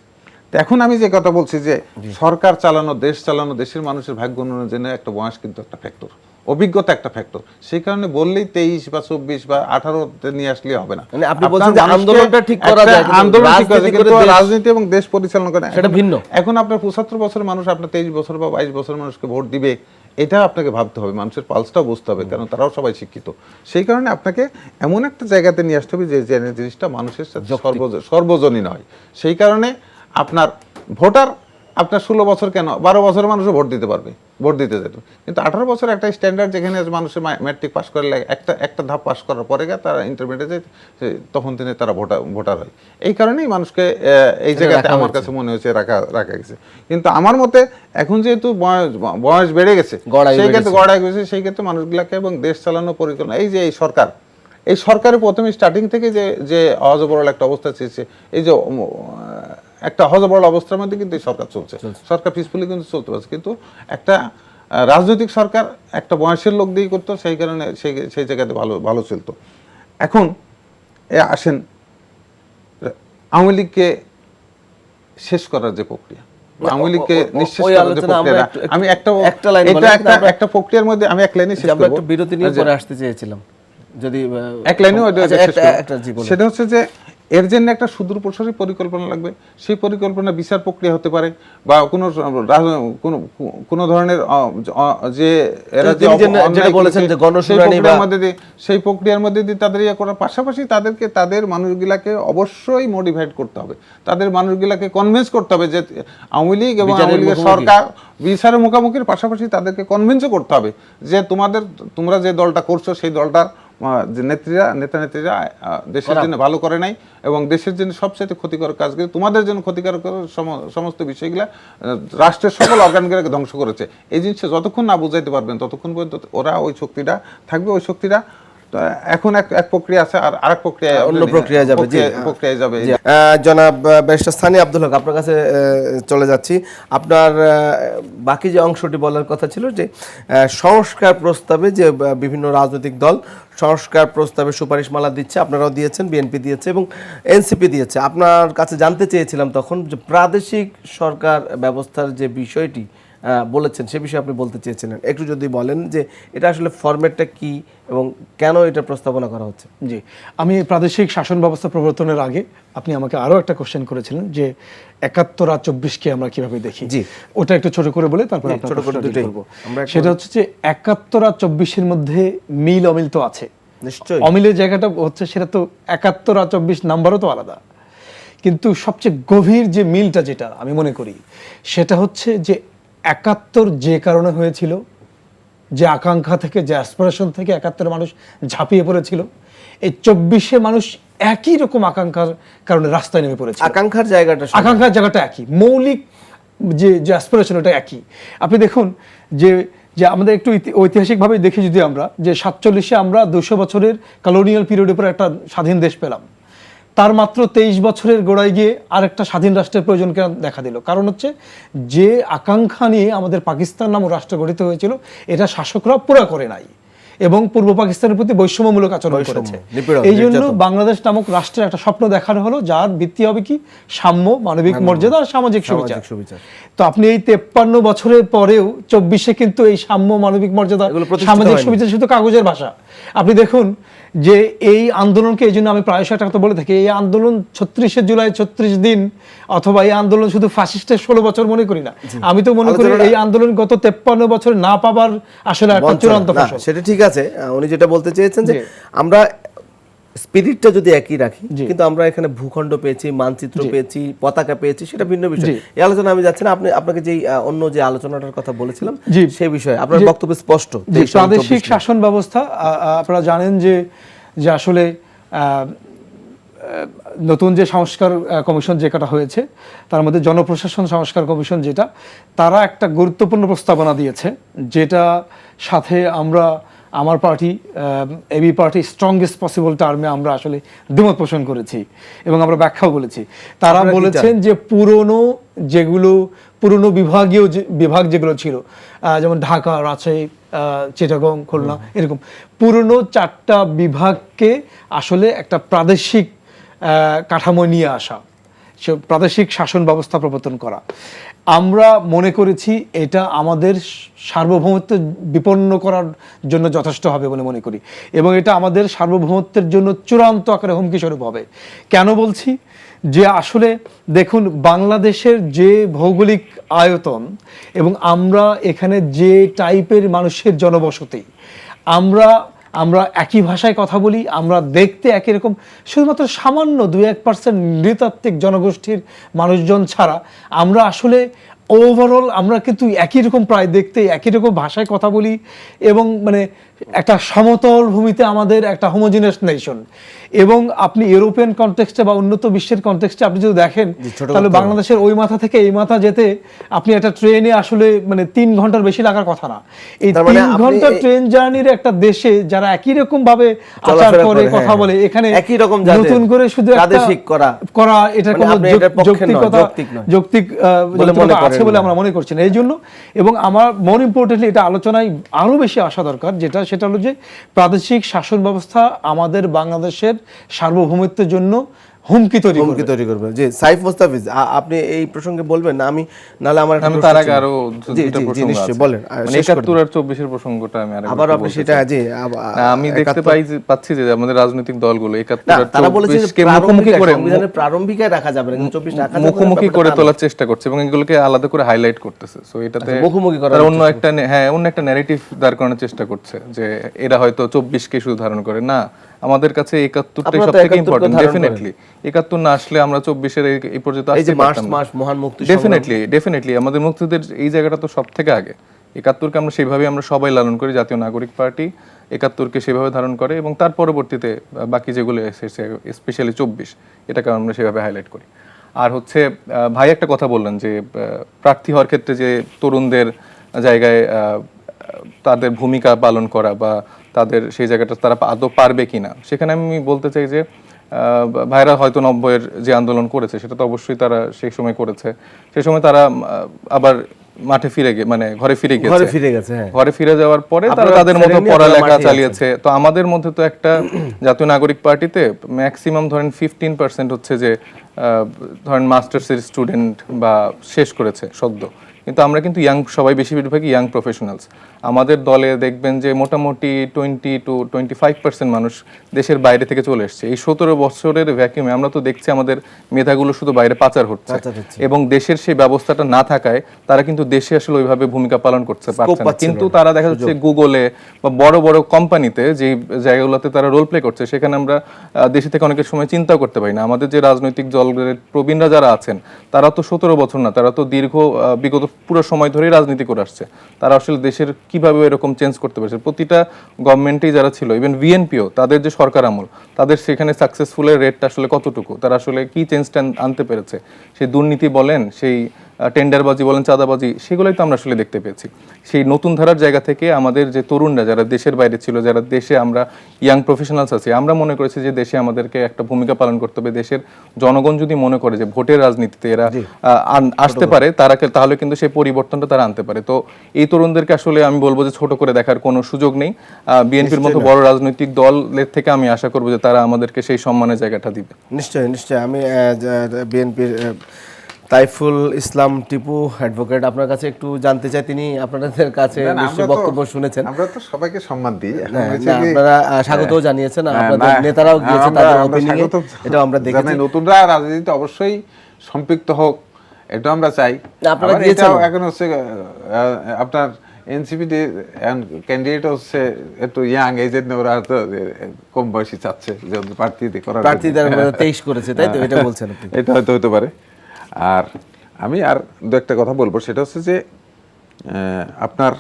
এখন আমি যে কথা বলছি যে সরকার চালানো, দেশ চালানো, দেশের মানুষের ভাগ্য উন্নয়নের জন্য একটা বয়স কিন্তু একটা ফ্যাক্টর, অভিজ্ঞতা একটা ফ্যাক্টর। সেই কারণে বললেই ২৩ বা ২৪ বা ১৮ নিয়ে আসলে হবে না। মানে আপনি বলছেন যে আন্দোলনটা ঠিক করা যায়, আন্দোলন ঠিক করা যায়, কিন্তু রাজনীতি এবং দেশ পরিচালনা করে সেটা ভিন্ন। এখন আপনার ৭৫ বছরের মানুষ আপনার ২৩ বছর বা ২২ বছরের মানুষকে ভোট দিবে, এটা আপনাকে ভাবতে হবে, মানুষের পালসটাও বুঝতে হবে, কারণ তারাও সবাই শিক্ষিত। সেই কারণে আপনাকে এমন একটা জায়গাতে নিয়ে আসতে হবে যে জিনিসটা মানুষের সাথে সর্বজনীন হয়। সেই কারণে আপনার ভোটার আপনার ১৬ বছর কেন, ১২ বছরের মানুষও ভোট দিতে পারবে, ভোট দিতে যেত। কিন্তু ১৮ বছর একটা স্ট্যান্ডার্ড, যেখানে মানুষের ম্যাট্রিক পাস করে একটা ধাপ পাস করার পরে তারা ইন্টারমিডিয়েটে যায়, তখন থেকে তারা ভোটার হয়। এই কারণেই মানুষকে এই জায়গাতে আমার কাছে মনে হয়েছে রাখা গেছে। কিন্তু আমার মতে এখন যেহেতু বয়স বেড়ে গেছে, সেই ক্ষেত্রে গড়ায় গেছে, সেই ক্ষেত্রে মানুষগুলাকে এবং দেশ চালানো পরিকল্পনা, এই যে এই সরকারের প্রথমে স্টার্টিং থেকে যে অহজবরল একটা অবস্থা চেয়েছে, এই যে একটা হজবরল অবস্থার মধ্যে কিন্তু এই সরকার চলছে, সরকার পিসফুলি কিন্তু চলতে পারছে। কিন্তু একটা রাজনৈতিক সরকার একটা বয়সের লোক দিয়েই করতো, সেই কারণে সেই জায়গাতে ভালো ভালো চলতো। এখন আসেন আওয়ামী লীগকে শেষ করার যে প্রক্রিয়া, আওয়ামী লীগকে নিঃশেষ ওই করার যে আলোচনা আমরা প্রক্রিয়া, একটু- আমি একটা লাইন বলেন, একটা প্রক্রিয়ার মধ্যে আমি এক লাইনে শেষ আমরা করব, একটু বিরতি নিয়ে পরে আসতে চেয়েছিলাম যদি এক লাইনে আচ্ছা, একটা জি বলুন। সেটা হচ্ছে যে এর জন্য একটা সুদূরপ্রসারী পরিকল্পনা লাগবে। সেই পরিকল্পনা বিচার প্রক্রিয়া হতে পারে বা কোনো ধরনের যে এরা যে তিনি যেটা অন্যায় বলেছেন করেছে, যে গণশুনানি সেই প্রক্রিয়ার মধ্যে দিয়ে তাদের ইয়ে করার পাশাপাশি তাদের মানুষগুলাকে অবশ্যই মোটিভেট করতে হবে, তাদের মানুষগুলাকে কনভিন্স করতে হবে যে আওয়ামী লীগ এবং আওয়ামী লীগের সরকার বিচারের মুখোমুখির পাশাপাশি তাদেরকে কনভিন্সও করতে হবে যে তোমরা যে দলটা করছো সেই দলটার যে নেতা নেত্রীরা দেশের জন্য ভালো করে নাই এবং দেশের জন্য সবচেয়ে ক্ষতিকর কাজ করে, তোমাদের জন্য ক্ষতিকর সমস্ত বিষয়গুলা রাষ্ট্রের সকল অর্গানগুলোকে ধ্বংস করেছে। এই জিনিসটা যতক্ষণ না বুঝাইতে পারবেন ততক্ষণ পর্যন্ত ওরা ওই শক্তিটা থাকবে। ওই শক্তিটা এখন এক প্রক্রিয়া আছে, আর আরেক প্রক্রিয়া অন্য প্রক্রিয়ায় যাবে। জি, প্রক্রিয়ায় যাবে। জনাব ব্যারিস্টার সানি আব্দুল হক, আপনার কাছে চলে যাচ্ছি। আপনার বাকি যে অংশটি বলার কথা ছিল যে সংস্কার প্রস্তাবে যে বিভিন্ন রাজনৈতিক দল সংস্কার প্রস্তাবে সুপারিশমালা দিচ্ছে, আপনারাও দিয়েছেন, বিএনপি দিয়েছে এবং এনসিপি দিয়েছে। আপনার কাছে জানতে চেয়েছিলাম তখন যে প্রাদেশিক সরকার ব্যবস্থার যে বিষয়টি বলেছেন সে বিষয়ে আপনি বলতে চেয়েছিলেন, একটু যদি বলেন যে এটা আসলে ফরম্যাটটা কি এবং কেন এটা প্রস্তাবনা করা হচ্ছে। জি, আমি প্রাদেশিক শাসন ব্যবস্থা প্রবর্তনের আগে আপনি আমাকে আরো একটা কোশ্চেন করেছিলেন যে ৭১ আর ২৪কে আমরা কিভাবে দেখি। জি, ওটা একটু ছোট করে বলে তারপর আপনার ছোট করে দুটোই করব। সেটা হচ্ছে যে ৭১ আর ২৪-এর মধ্যে মিল অমিল তো আছে, নিশ্চয়ই। অমিলের জায়গাটা হচ্ছে সেটা তো ৭১ আর ২৪ নাম্বারও তো আলাদা, কিন্তু সবচেয়ে গভীর যে মিলটা যেটা আমি মনে করি সেটা হচ্ছে যে ৭১ যে কারণে হয়েছিল, যে আকাঙ্ক্ষা থেকে, যে অ্যাসপিরেশন থেকে ৭১ মানুষ ঝাঁপিয়ে পড়েছিল, এই ২৪-এ মানুষ একই রকম আকাঙ্ক্ষার কারণে রাস্তায় নেমে পড়েছে। আকাঙ্ক্ষার জায়গাটা একই, মৌলিক যে অ্যাসপিরেশন ওটা একই। আপনি দেখুন যে আমাদের একটু ঐতিহাসিকভাবে দেখি যদি আমরা যে ৪৭-এ আমরা ২০০ বছরের কলোনিয়াল পিরিয়ডের পর একটা স্বাধীন দেশ পেলাম, তার মাত্র ২৩ বছরের গোড়ায় গিয়ে আরেকটা স্বাধীন রাষ্ট্রের প্রয়োজন দেখা দিল। কারণ হচ্ছে যে আকাঙ্ক্ষা নিয়ে আমাদের পাকিস্তান নামক রাষ্ট্র গঠিত হয়েছিল এটা শাসকরা পুরা করে নাই এবং পূর্ব পাকিস্তানের প্রতি বৈষম্যমূলক আচরণ করেছে। এই জন্য বাংলাদেশ নামক রাষ্ট্রের একটা স্বপ্ন দেখানো হলো যার ভিত্তি হবে কি, সাম্য, মানবিক মর্যাদা আর সামাজিক সুবিচার। তো আপনি এই ৫৩ বছরের পরেও ২৪-এ কিন্তু এই সাম্য, মানবিক মর্যাদা, সামাজিক সুবিচার শুধু কাগজের ভাষা। আপনি দেখুন যে এই আন্দোলনকে, এই জন্য আমি প্রায়শই একটা কথা বলে থাকি, এই আন্দোলন ৩৬শে জুলাই ৩৬ দিন অথবা এই আন্দোলন শুধু ফাসিস্টের ১৬ বছর মনে করি না, আমি তো মনে করি এই আন্দোলন গত ৫৩ বছর না পাবার আসলে একটা চূড়ান্ত ফসল। সেটা ঠিক আছে, উনি যেটা বলতে চেয়েছেন যে আমরা স্পিরিটটা যদি একই রাখি, কিন্তু আমরা এখানে ভূখণ্ড পেয়েছি, মানচিত্র পেয়েছি, পতাকা পেয়েছি, সেটা ভিন্ন বিষয়। এই আলোচনা আমি যাচ্ছি না, আপনাকে যে অন্য যে আলোচনাটার কথা বলেছিলাম সেই বিষয়ে আপনার বক্তব্য স্পষ্ট। প্রাদেশিক শাসন ব্যবস্থা আপনারা জানেন যে আসলে নতুন যে সংস্কার কমিশন যে কটা হয়েছে তার মধ্যে জনপ্রশাসন সংস্কার কমিশন যেটা, তারা একটা গুরুত্বপূর্ণ প্রস্তাবনা দিয়েছে, যেটা সাথে আমার party AB party strongest possible টার্মে আমরা আসলে দ্বিমত পোষণ করেছি এবং আমরা ব্যাখ্যাও বলেছি। তারা বলেছেন যে পুরনো বিভাগ যেগুলো ছিল, যেমন ঢাকা, রাজশাহী, চিটাগং, খুলনা, এরকম পুরনো ৪টা বিভাগকে আসলে একটা প্রাদেশিক কাঠামো নিয়ে আসা, সে প্রাদেশিক শাসন ব্যবস্থা প্রবর্তন করা। আমরা মনে করেছি এটা আমাদের সার্বভৌমত্ব বিপন্ন করার জন্য যথেষ্ট হবে বলে মনে করি এবং এটা আমাদের সার্বভৌমত্বের জন্য চূড়ান্ত আকারে হুমকি স্বরূপ হবে। কেন বলছি? যে আসলে দেখুন, বাংলাদেশের যে ভৌগোলিক আয়তন এবং আমরা এখানে যে টাইপের মানুষের জনবসতি, আমরা একই ভাষায় কথা বলি, আমরা দেখতে একই রকম, শুধুমাত্র সামান্য ২-১% নৃতাত্ত্বিক জনগোষ্ঠীর মানুষজন ছাড়া আমরা আসলে ওভারঅল আমরা কিন্তু একই রকম প্রায় দেখতে, একই রকম ভাষায় কথা বলি এবং মানে একটা সমতল ভূমিতে আমাদের একটা হোমোজিনিয়াস নেশন, এবং আপনি ইউরোপিয়ান কনটেক্সটে বা উন্নত বিশ্বের কনটেক্সটে আপনি যদি দেখেন তাহলে বাংলাদেশের ওই মাথা থেকে এই মাথা যেতে আপনি একটা ট্রেনে আসলে মানে 3 ঘন্টার বেশি লাগার কথা না। এই তার মানে 3 আপনি ঘন্টা ট্রেন জার্নির একটা দেশে যারা একই রকম ভাবে আচার চলাফেরা করে করে, কথা হ্যাঁ, বলে, এখানে একই রকম যাদের নতুন করে শুধু একটা প্রাদেশিক করা এটা মানে কোনো আপনি এটার পক্ষে নয়, যৌক্তিকতা যৌক্তিক নয় বলে মনে যৌক্তিকতা আছে করেন বলে না। আমরা মনে করছি না। এই জন্য, এবং আমার মোর ইম্পর্টেন্টলি এটা আলোচনায় আরো বেশি আসা দরকার, সেটা হলো যে প্রাদেশিক শাসন ব্যবস্থা আমাদের বাংলাদেশের সার্বভৌমত্বের জন্য হুমকি তৈরি হুমকি করবে। তৈরি করবে। জি, সাইফ মুস্তাফিজ, আপনি এই প্রসঙ্গে বলবেন না? আমি নাহলে আমার একটা আমি প্রশ্ন তার আগে ছিল। আরো জি, দুইটা জি, জি, প্রসঙ্গ নিশ্চয়ই আছে। বলেন, মানে শেষ করে 71 আর 24 এর প্রসঙ্গটা আমি আরেকবার আবার একটু আপনি বলতে সেটা, চাই। জি, না, আমি দেখতে পাচ্ছি যে আমাদের রাজনৈতিক দলগুলো 71 না, আর তারা বলেছে যে 24 কে মুখোমুখি করে সংবিধানের প্রারম্ভিকায় রাখা যাবে না, কিন্তু 24 রাখা যাবে না, মুখোমুখি ব্যাপারটা করে তা না। তোলার চেষ্টা করছে এবং এগুলোকে আলাদা করে হাইলাইট করতেছে। সো এটাতে আচ্ছা, মুখোমুখি করার তারা অন্য একটা ন্যারেটিভ দাঁড় করানোর চেষ্টা করছে যে এরা হয়তো 24 কে শুধু ধারণ করে না, আমাদের কাছে 71টাই আপনারা তো সবথেকে 71 ইম্পর্টেন্ট। ধারণ ডেফিনেটলি 71 না আসলে আমরা 24 এর এই পর্যন্ত এই যে আসতে মার্চ পারতাম না। মাস মহান মুক্তি ডেফিনেটলি আমাদের মুক্তিযুদ্ধের এই জায়গাটা তো সব থেকে আগে। 71কে আমরা সেভাবে আমরা সবাই লালন করি, জাতীয় নাগরিক পার্টি 71কে সেভাবে ধারণ করে, এবং তার পরবর্তীতে বাকি যেগুলো এসেছে স্পেশালি 24 এটাকে আমরা সেভাবে হাইলাইট করি। আর হচ্ছে ভাই একটা কথা বললেন যে প্রার্থী হওয়ার ক্ষেত্রে যে তরুণদের জায়গায় তাদের ভূমিকা পালন করা বা তাদের সেই জায়গাটা তারা আদৌ পারবে কিনা, সেখানে আমি বলতে চাই যে ভাইরা হয়তো 90-এর যে আন্দোলন করেছে সেটা তো অবশ্যই তারা সেই সময় করেছে, সেই সময় তারা আবার মাঠে ফিরে মানে ঘরে ফিরে গেছে, হ্যাঁ, ঘরে ফিরে যাওয়ার পরে তারা তাদের মতো পড়ালেখা চালিয়েছে। তো আমাদের মধ্যে তো একটা জাতীয় নাগরিক পার্টিতে ম্যাক্সিমাম ধরেন 15% হচ্ছে যে ধরেন মাস্টার্সের স্টুডেন্ট বা শেষ করেছে সদ্য, কিন্তু আমরা কিন্তু সবাই বেশিরভাগই ইয়াং প্রফেশনালস। আমাদের দলে দেখবেন যে মোটামুটি 20 to 25% মানুষ দেশের বাইরে থেকে চলে এসছে। এই 17 বছরের ভ্যাকিউমে আমরা তো দেখছি আমাদের মেধাগুলো শুধু বাইরে পাচার হচ্ছে, এবং দেশের সেই ব্যবস্থাটা না থাকায় তারা কিন্তু দেশে আসলে ওইভাবে ভূমিকা পালন করতে পারছে না। কিন্তু তারা দেখা যাচ্ছে গুগলে বা বড় বড় কোম্পানিতে যে জায়গাগুলোতে তারা রোল প্লে করছে, সেখানে আমরা দেশে থেকে অনেকের সময় চিন্তাও করতে পারি না। আমাদের যে রাজনৈতিক দলের প্রবীণরা যারা আছেন তারা তো 17 বছর না, তারা তো বিগত পুরো সময় ধরেই রাজনীতি করে আসছে। তারা আসলে দেশের কিভাবে এরকম চেঞ্জ করতে পারছে। প্রতিটা গভর্নমেন্টেই যারা ছিল, ইভেন বিএনপিও তাদের যে সরকার আমল, তাদের সেখানে সাকসেসফুলের রেটটা আসলে কতটুকু, তারা আসলে কি চেঞ্জটা আনতে পেরেছে, সেই দুর্নীতি বলেন, সেই টেন্ডারবাজি বলেন, চাঁদাবাজি, সেগুলোই তো আমরা আসলে দেখতে পেয়েছি। সেই নতুন ধারার জায়গা থেকে আমাদের যে তরুণরা যারা দেশের বাইরে ছিল, যারা দেশে আমরা ইয়াং প্রফেশনালস আছি, আমরা মনে করেছি যে দেশে আমাদেরকে একটা ভূমিকা পালন করতে হবে। দেশের জনগণ যদি মনে করে যে ভোটের রাজনীতিতে এরা আসতে পারে, তাহলে কিন্তু সেই পরিবর্তনটা তারা আনতে পারে। তো এই তরুণদেরকে আসলে আমি বলবো যে ছোট করে দেখার কোনো সুযোগ নেই। বিএনপির মতো বড় রাজনৈতিক দলের থেকে আমি আশা করবো যে তারা আমাদেরকে সেই সম্মানের জায়গাটা দিবে। নিশ্চয়ই নিশ্চয়ই। আমি বিএনপির তাইফুল ইসলাম টিপু অ্যাডভোকেট, আপনার কাছে একটু জানতে চাই, তিনি আপনাদের কাছে নিশ্চয়ই বক্তব্য শুনেছেন। আমরা তো সবাইকে সম্মান দিই, আপনারা স্বাগতও জানিয়েছেন, আপনাদের নেতারাও গিয়েছে তাদের ওপেনিং এ, এটাও আমরা দেখেছি। নতুনরা রাজনীতিতে অবশ্যই সম্পৃক্ত হোক, এটা আমরা চাই। আপনারা আবার গিয়েছেন? এটাও এখন হচ্ছে আপনার এনসিপি ক্যান্ডিডেট হচ্ছে একটু ইয়াং, এই জন্য ওরা তো কম বয়সী চাচ্ছে যে প্রার্থীদের করার, প্রার্থীদের 23 করেছে, তাই তো? এটা বলছেন আপনি? এটা হয়তো হতে পারে। আর আমি আর দু একটা কথা বলবো, সেটা হচ্ছে যে আপনার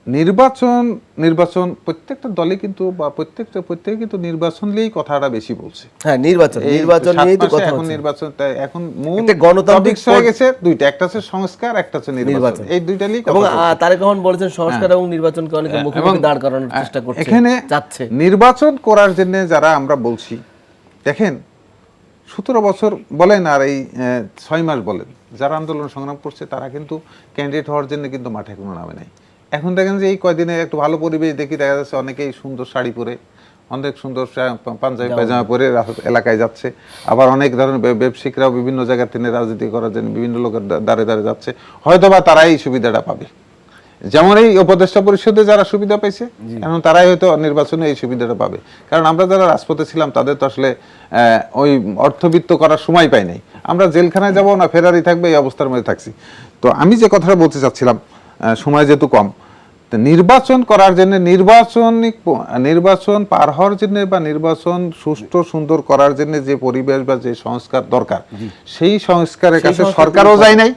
নির্বাচন প্রত্যেকটা দলে কিন্তু বা প্রত্যেকে কিন্তু নির্বাচন নিয়েই কথাটা বেশি বলছে। হ্যাঁ, নির্বাচন নিয়েই তো কথা এখন হচ্ছে। নির্বাচনটা এখন মূল একটা গণতান্ত্রিক হয়ে গেছে দুইটা, একটা হচ্ছে সংস্কার, একটা হচ্ছে নির্বাচন। এই দুইটা নিয়েই এবং কথা হচ্ছে। তারেক রহমান বলেছেন সংস্কার এবং নির্বাচনকে অনেকে মুখোমুখি দাঁড় করানোর চেষ্টা করছে, এখানে যাচ্ছে। নির্বাচন করার জন্য যারা আমরা বলছি, দেখেন 17 বছর বলেন আর এই 6 মাস বলেন, যারা আন্দোলন সংগ্রাম করছে তারা কিন্তু ক্যান্ডিডেট হওয়ার জন্য কিন্তু মাঠে কোনো নামে নাই। এখন দেখেন যে এই কয়দিনে একটু ভালো পরিবেশ দেখি, দেখা যাচ্ছে অনেকেই সুন্দর শাড়ি পরে, অনেক সুন্দর পাঞ্জাবি পায়জামা পরে এলাকায় যাচ্ছে। আবার অনেক ধরনের ব্যবসায়িকরাও বিভিন্ন জায়গা থেকে রাজনীতি করার জন্য বিভিন্ন লোকের দ্বারে দ্বারে যাচ্ছে, হয়তো বা তারাই এই সুবিধাটা পাবে। যেমন এই উপদেষ্টা পরিষদে যারা সুবিধা পাইছে, এখন তারাই হয়তো নির্বাচনে এই সুবিধাটা পাবে। কারণ আমরা যারা রাজপথে ছিলাম তাদের তো আসলে ওই অর্থবিত্ত করার সময় পাই নাই। আমরা জেলখানায় যাবো না ফেরারি থাকবে, এই অবস্থার মধ্যে থাকছি। তো আমি যে কথাটা বলতে চাচ্ছিলাম, সময় যেহেতু কম, নির্বাচন করার জন্য, নির্বাচন পার হওয়ার জন্য বা নির্বাচন সুষ্ঠু সুন্দর করার জন্য যে পরিবেশ বা যে সংস্কার দরকার, সেই সংস্কারের কাছে সরকারও যায় নাই,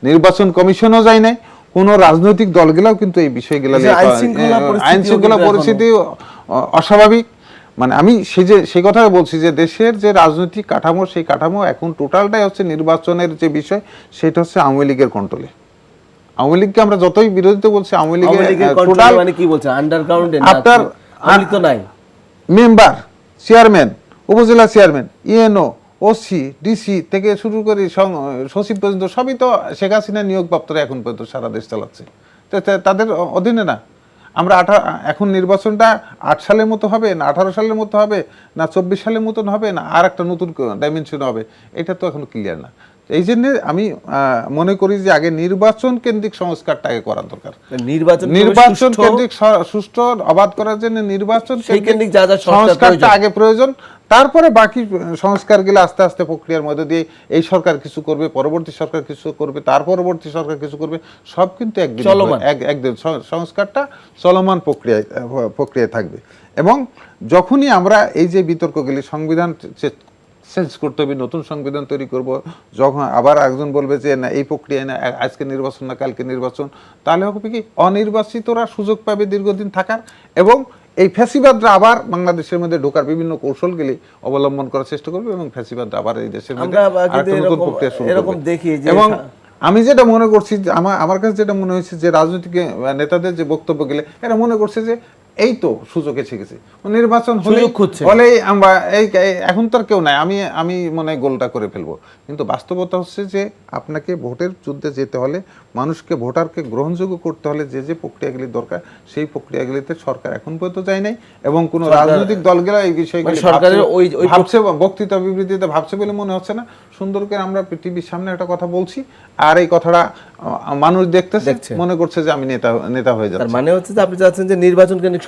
নির্বাচন কমিশনও যায় নাই, কোন রাজনৈতিক দলগুলাও কিন্তু এই বিষয়গুলো এই যে আইনশৃঙ্খলা পরিস্থিতিও আইনশৃঙ্খলা কিন্তু পরিস্থিতি অস্বাভাবিক। মানে আমি সেই কথা বলছি যে দেশের যে রাজনৈতিক কাঠামো, সেই কাঠামো এখন টোটালটাই হচ্ছে নির্বাচনের যে বিষয়, সেটা হচ্ছে আওয়ামী লীগের কন্ট্রোলে। আওয়ামী লীগকে আমরা যতই বিরোধিতা বলছি, আওয়ামী লীগের টোটাল মানে কি বলছে আন্ডারগ্রাউন্ডে আপনার আমি তো নাই মেম্বার, চেয়ারম্যান, উপজেলা চেয়ারম্যান, ইএনও, ওসি, ডিসি থেকে শুরু করে সচিব পর্যন্ত সবই তো শেখ হাসিনা নিয়োগপ্রাপ্তরা এখন পর্যন্ত সারা দেশ চালাচ্ছে। তাদের অধীনে না। আমরা এখন নির্বাচনটা 8 সালের মতো হবে না 18 সালের মতো হবে না 24 সালের মতন হবে না আর একটা নতুন ডাইমেনশন হবে, এটা তো এখনো ক্লিয়ার না। এই জন্য আমি মনে করি যে আগে নির্বাচন কেন্দ্রিক সংস্কারটা আগে করা দরকার। নির্বাচন কেন্দ্রিক সুষ্ঠু অবাধ করার জন্য নির্বাচন কেন্দ্রিক যা যা সংস্কারটা আগে প্রয়োজন, তারপরে বাকি সংস্কারগুলো আস্তে আস্তে প্রক্রিয়ার মধ্যে দিয়ে এই সরকার কিছু করবে, পরবর্তী সরকার কিছু করবে, তার পরবর্তী সরকার কিছু করবে, সব কিন্তু একদিন সংস্কারটা চলমান প্রক্রিয়ায় থাকবে। এবং যখনই আমরা এই যে বিতর্কগুলি সংবিধান চেঞ্জ করতে হবে, নতুন সংবিধান তৈরি করব, যখন আবার একজন বলবে যে না এই প্রক্রিয়া না আজকে নির্বাচন না কালকে নির্বাচন, তাহলে হবে কি অনির্বাচিতরা সুযোগ পাবে দীর্ঘদিন থাকার এবং এই ফ্যাসিবাদরা আবার বাংলাদেশের মধ্যে ঢোকার বিভিন্ন কৌশলগুলি অবলম্বন করার চেষ্টা করবে এবং ফ্যাসিবাদরা আবার এই দেশের মধ্যে আরেকটা নতুন প্রক্রিয়া শুরু করবে। এবং আমি যেটা মনে করছি, আমার কাছে যেটা মনে হয়েছে যে রাজনৈতিক নেতাদের যে বক্তব্যগুলো, এরা মনে করছে যে এই তো সুযোগ এসে গেছে, নির্বাচন হলেই আমরা এখন তো আর কেউ নাই, আমি মনে হয় গোলটা করে ফেলবো। কিন্তু বাস্তবতা হচ্ছে যে আপনাকে ভোটের যুদ্ধে যেতে হলে, মানুষকে ভোটারকে গ্রহণযোগ্য করতে হলে যে যে প্রক্রিয়াগুলি দরকার, সেই প্রক্রিয়াগুলিতে সরকার এখন পর্যন্ত যায় নাই এবং কোন রাজনৈতিক দলগুলো এই বিষয়গুলি ভাবছে, বক্তৃতা বিবৃতিতে ভাবছে বলে মনে হচ্ছে না। সুন্দর করে আমরা টিভির সামনে একটা কথা বলছি আর এই কথাটা মানুষ দেখতেছে, মনে করছে যে আমি নেতা হয়ে যাচ্ছি। মানে হচ্ছে যে আপনি চাচ্ছেন যে নির্বাচন কেন্দ্রিক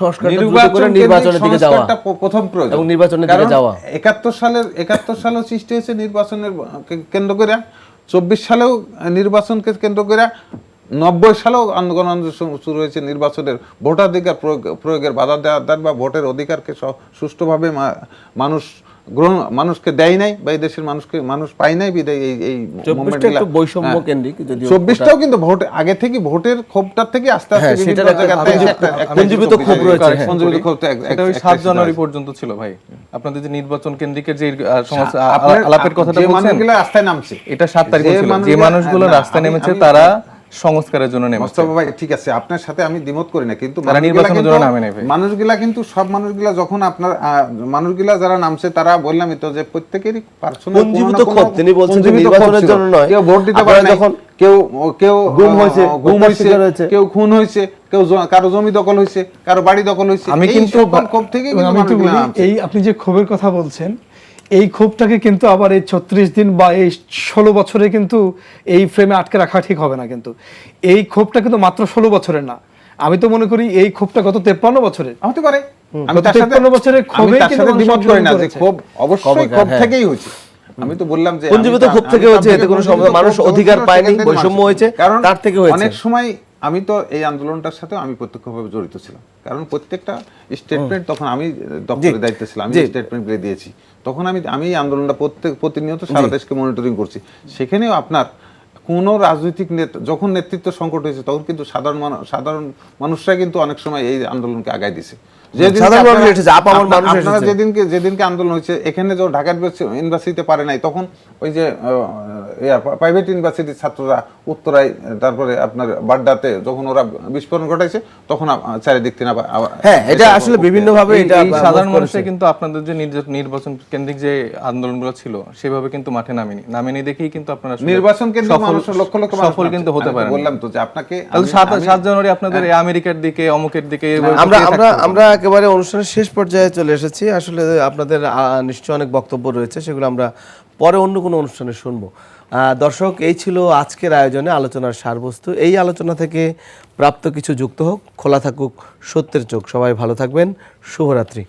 নির্বাচনের দিকে যাওয়া প্রথম প্রয়োজন এবং নির্বাচনের দিকে যাওয়া। 71 সালেও সৃষ্টি হয়েছে নির্বাচনের কেন্দ্র করে, 24 সালেও নির্বাচনকে কেন্দ্র করে, 90 সালেও আন্দোলন শুরু হয়েছে নির্বাচনের ভোটাধিকার প্রয়োগের বাধা দেওয়ার বা ভোটের অধিকারকে সুষ্ঠুভাবে মানুষকে দেয় নাই বা এই দেশের মানুষ পায় নাই বিদায় এই বৈষম্য কেন্দ্রিক। 24টাও কিন্তু ভোট আগে থেকে ভোটের ক্ষোভটার থেকে আস্তে আস্তে পঞ্জীবিত ক্ষোভ রয়েছে। 7 জানুয়ারি পর্যন্ত ছিল ভাই। আপনাদের যে নির্বাচন কেন্দ্রিকের যে আলাপের কথাটা বলছেন, মানুষগুলো রাস্তায় নামছে, এটা 7 তারিখে ছিল। যে মানুষগুলো রাস্তায় নেমেছে তারা সংস্কারের জন্য নেমেছে। মোস্তফা ভাই ঠিক আছে, আপনার সাথে আমি দ্বিমত করি না, কিন্তু মানুষগুলা কিন্তু সব মানুষগুলা যখন আপনার মানুষগুলা যারা নামছে তারা বললামই তো যে প্রত্যেকেরই পার্সোনাল পঞ্জীবিত ক্ষোভ। তিনি বলছেন যে নির্বাচনের জন্য নয়, কেউ ভোট দিতে পারে না, কেউ গুম হয়েছে, কেউ খুন হয়েছে, কেউ কারো জমি দখল হয়েছে, কারো বাড়ি দখল হয়েছে। আমি কিন্তু ক্ষোভ থেকে এই আপনি যে ক্ষোভের কথা বলছেন, এই ক্ষোভটাকে কিন্তু আবার এই 36 দিন বা এই 16 বছরে কিন্তু এই ফ্রেমে আটকে রাখা ঠিক হবে না। কিন্তু এই ক্ষোভটা কিন্তু মাত্র 16 বছরের না, আমি তো মনে করি এই ক্ষোভটা গত 53 বছরের হতে পারে। আমি 53 বছরের ক্ষোভে কিন্তু দ্বিমত করি না যে ক্ষোভ অবশ্যই ক্ষোভ থেকেই হয়েছে। আমি তো বললাম যে পঞ্জীবিত ক্ষোভ থেকে হয়েছে, এতে কোনো সমস্যা, মানুষ অধিকার পায়নি, বৈষম্য হয়েছে, কারণ তার থেকে হয়েছে। অনেক সময় আমি তো এই আন্দোলনটার সাথে আমি প্রত্যক্ষভাবে জড়িত ছিলাম, কারণ প্রত্যেকটা স্টেটমেন্ট তখন আমি দপ্তরের দায়িত্বে ছিলাম, আমি স্টেটমেন্টগুলো দিয়েছি। তখন আমি আন্দোলনটা প্রতিনিয়ত সারা দেশকে মনিটরিং করছি। সেখানেও আপনার কোন রাজনৈতিক নেতা যখন নেতৃত্ব সংকট হয়েছে, তখন কিন্তু সাধারণ মানুষরা কিন্তু অনেক সময় এই আন্দোলনকে আগায় দিছে। আপনারা যেদিনকে আন্দোলন হয়েছে, এখানে যখন ঢাকা ইউনিভার্সিটিতে পারে নাই, তখন ওই যে প্রাইভেট ইউনিভার্সিটির ছাত্ররা উত্তরায়, তারপরে আপনার বাড্ডাতে যখন ওরা বিস্ফোরণ ঘটাইছে, তখন চারিদিক থেকে এটা আসলে বিভিন্ন ভাবে সাধারণ মানুষরা কিন্তু আপনাদের যে নির্বাচন কেন্দ্রিক যে আন্দোলনগুলো ছিল সেভাবে কিন্তু মাঠে নামেনি দেখেই কিন্তু আপনারা নির্বাচন কেন্দ্রিক মানুষের লক্ষ লক্ষ সফল কিন্তু হতে পারে। বললাম তো যে আপনাকে 7 জানুয়ারি আপনাদের আমেরিকার দিকে অমুকের দিকে আমরা একেবারে অনুষ্ঠানের শেষ পর্যায়ে চলে এসেছি। আসলে আপনাদের নিশ্চয় অনেক বক্তব্য রয়েছে, সেগুলো আমরা পরে অন্য কোনো অনুষ্ঠানে শুনবো। দর্শক, এই ছিল আজকের আয়োজনে আলোচনার সারবস্তু। এই আলোচনা থেকে প্রাপ্ত কিছু যুক্ত হোক, খোলা থাকুক সত্যের চোখ। সবাই ভালো থাকবেন, শুভরাত্রি।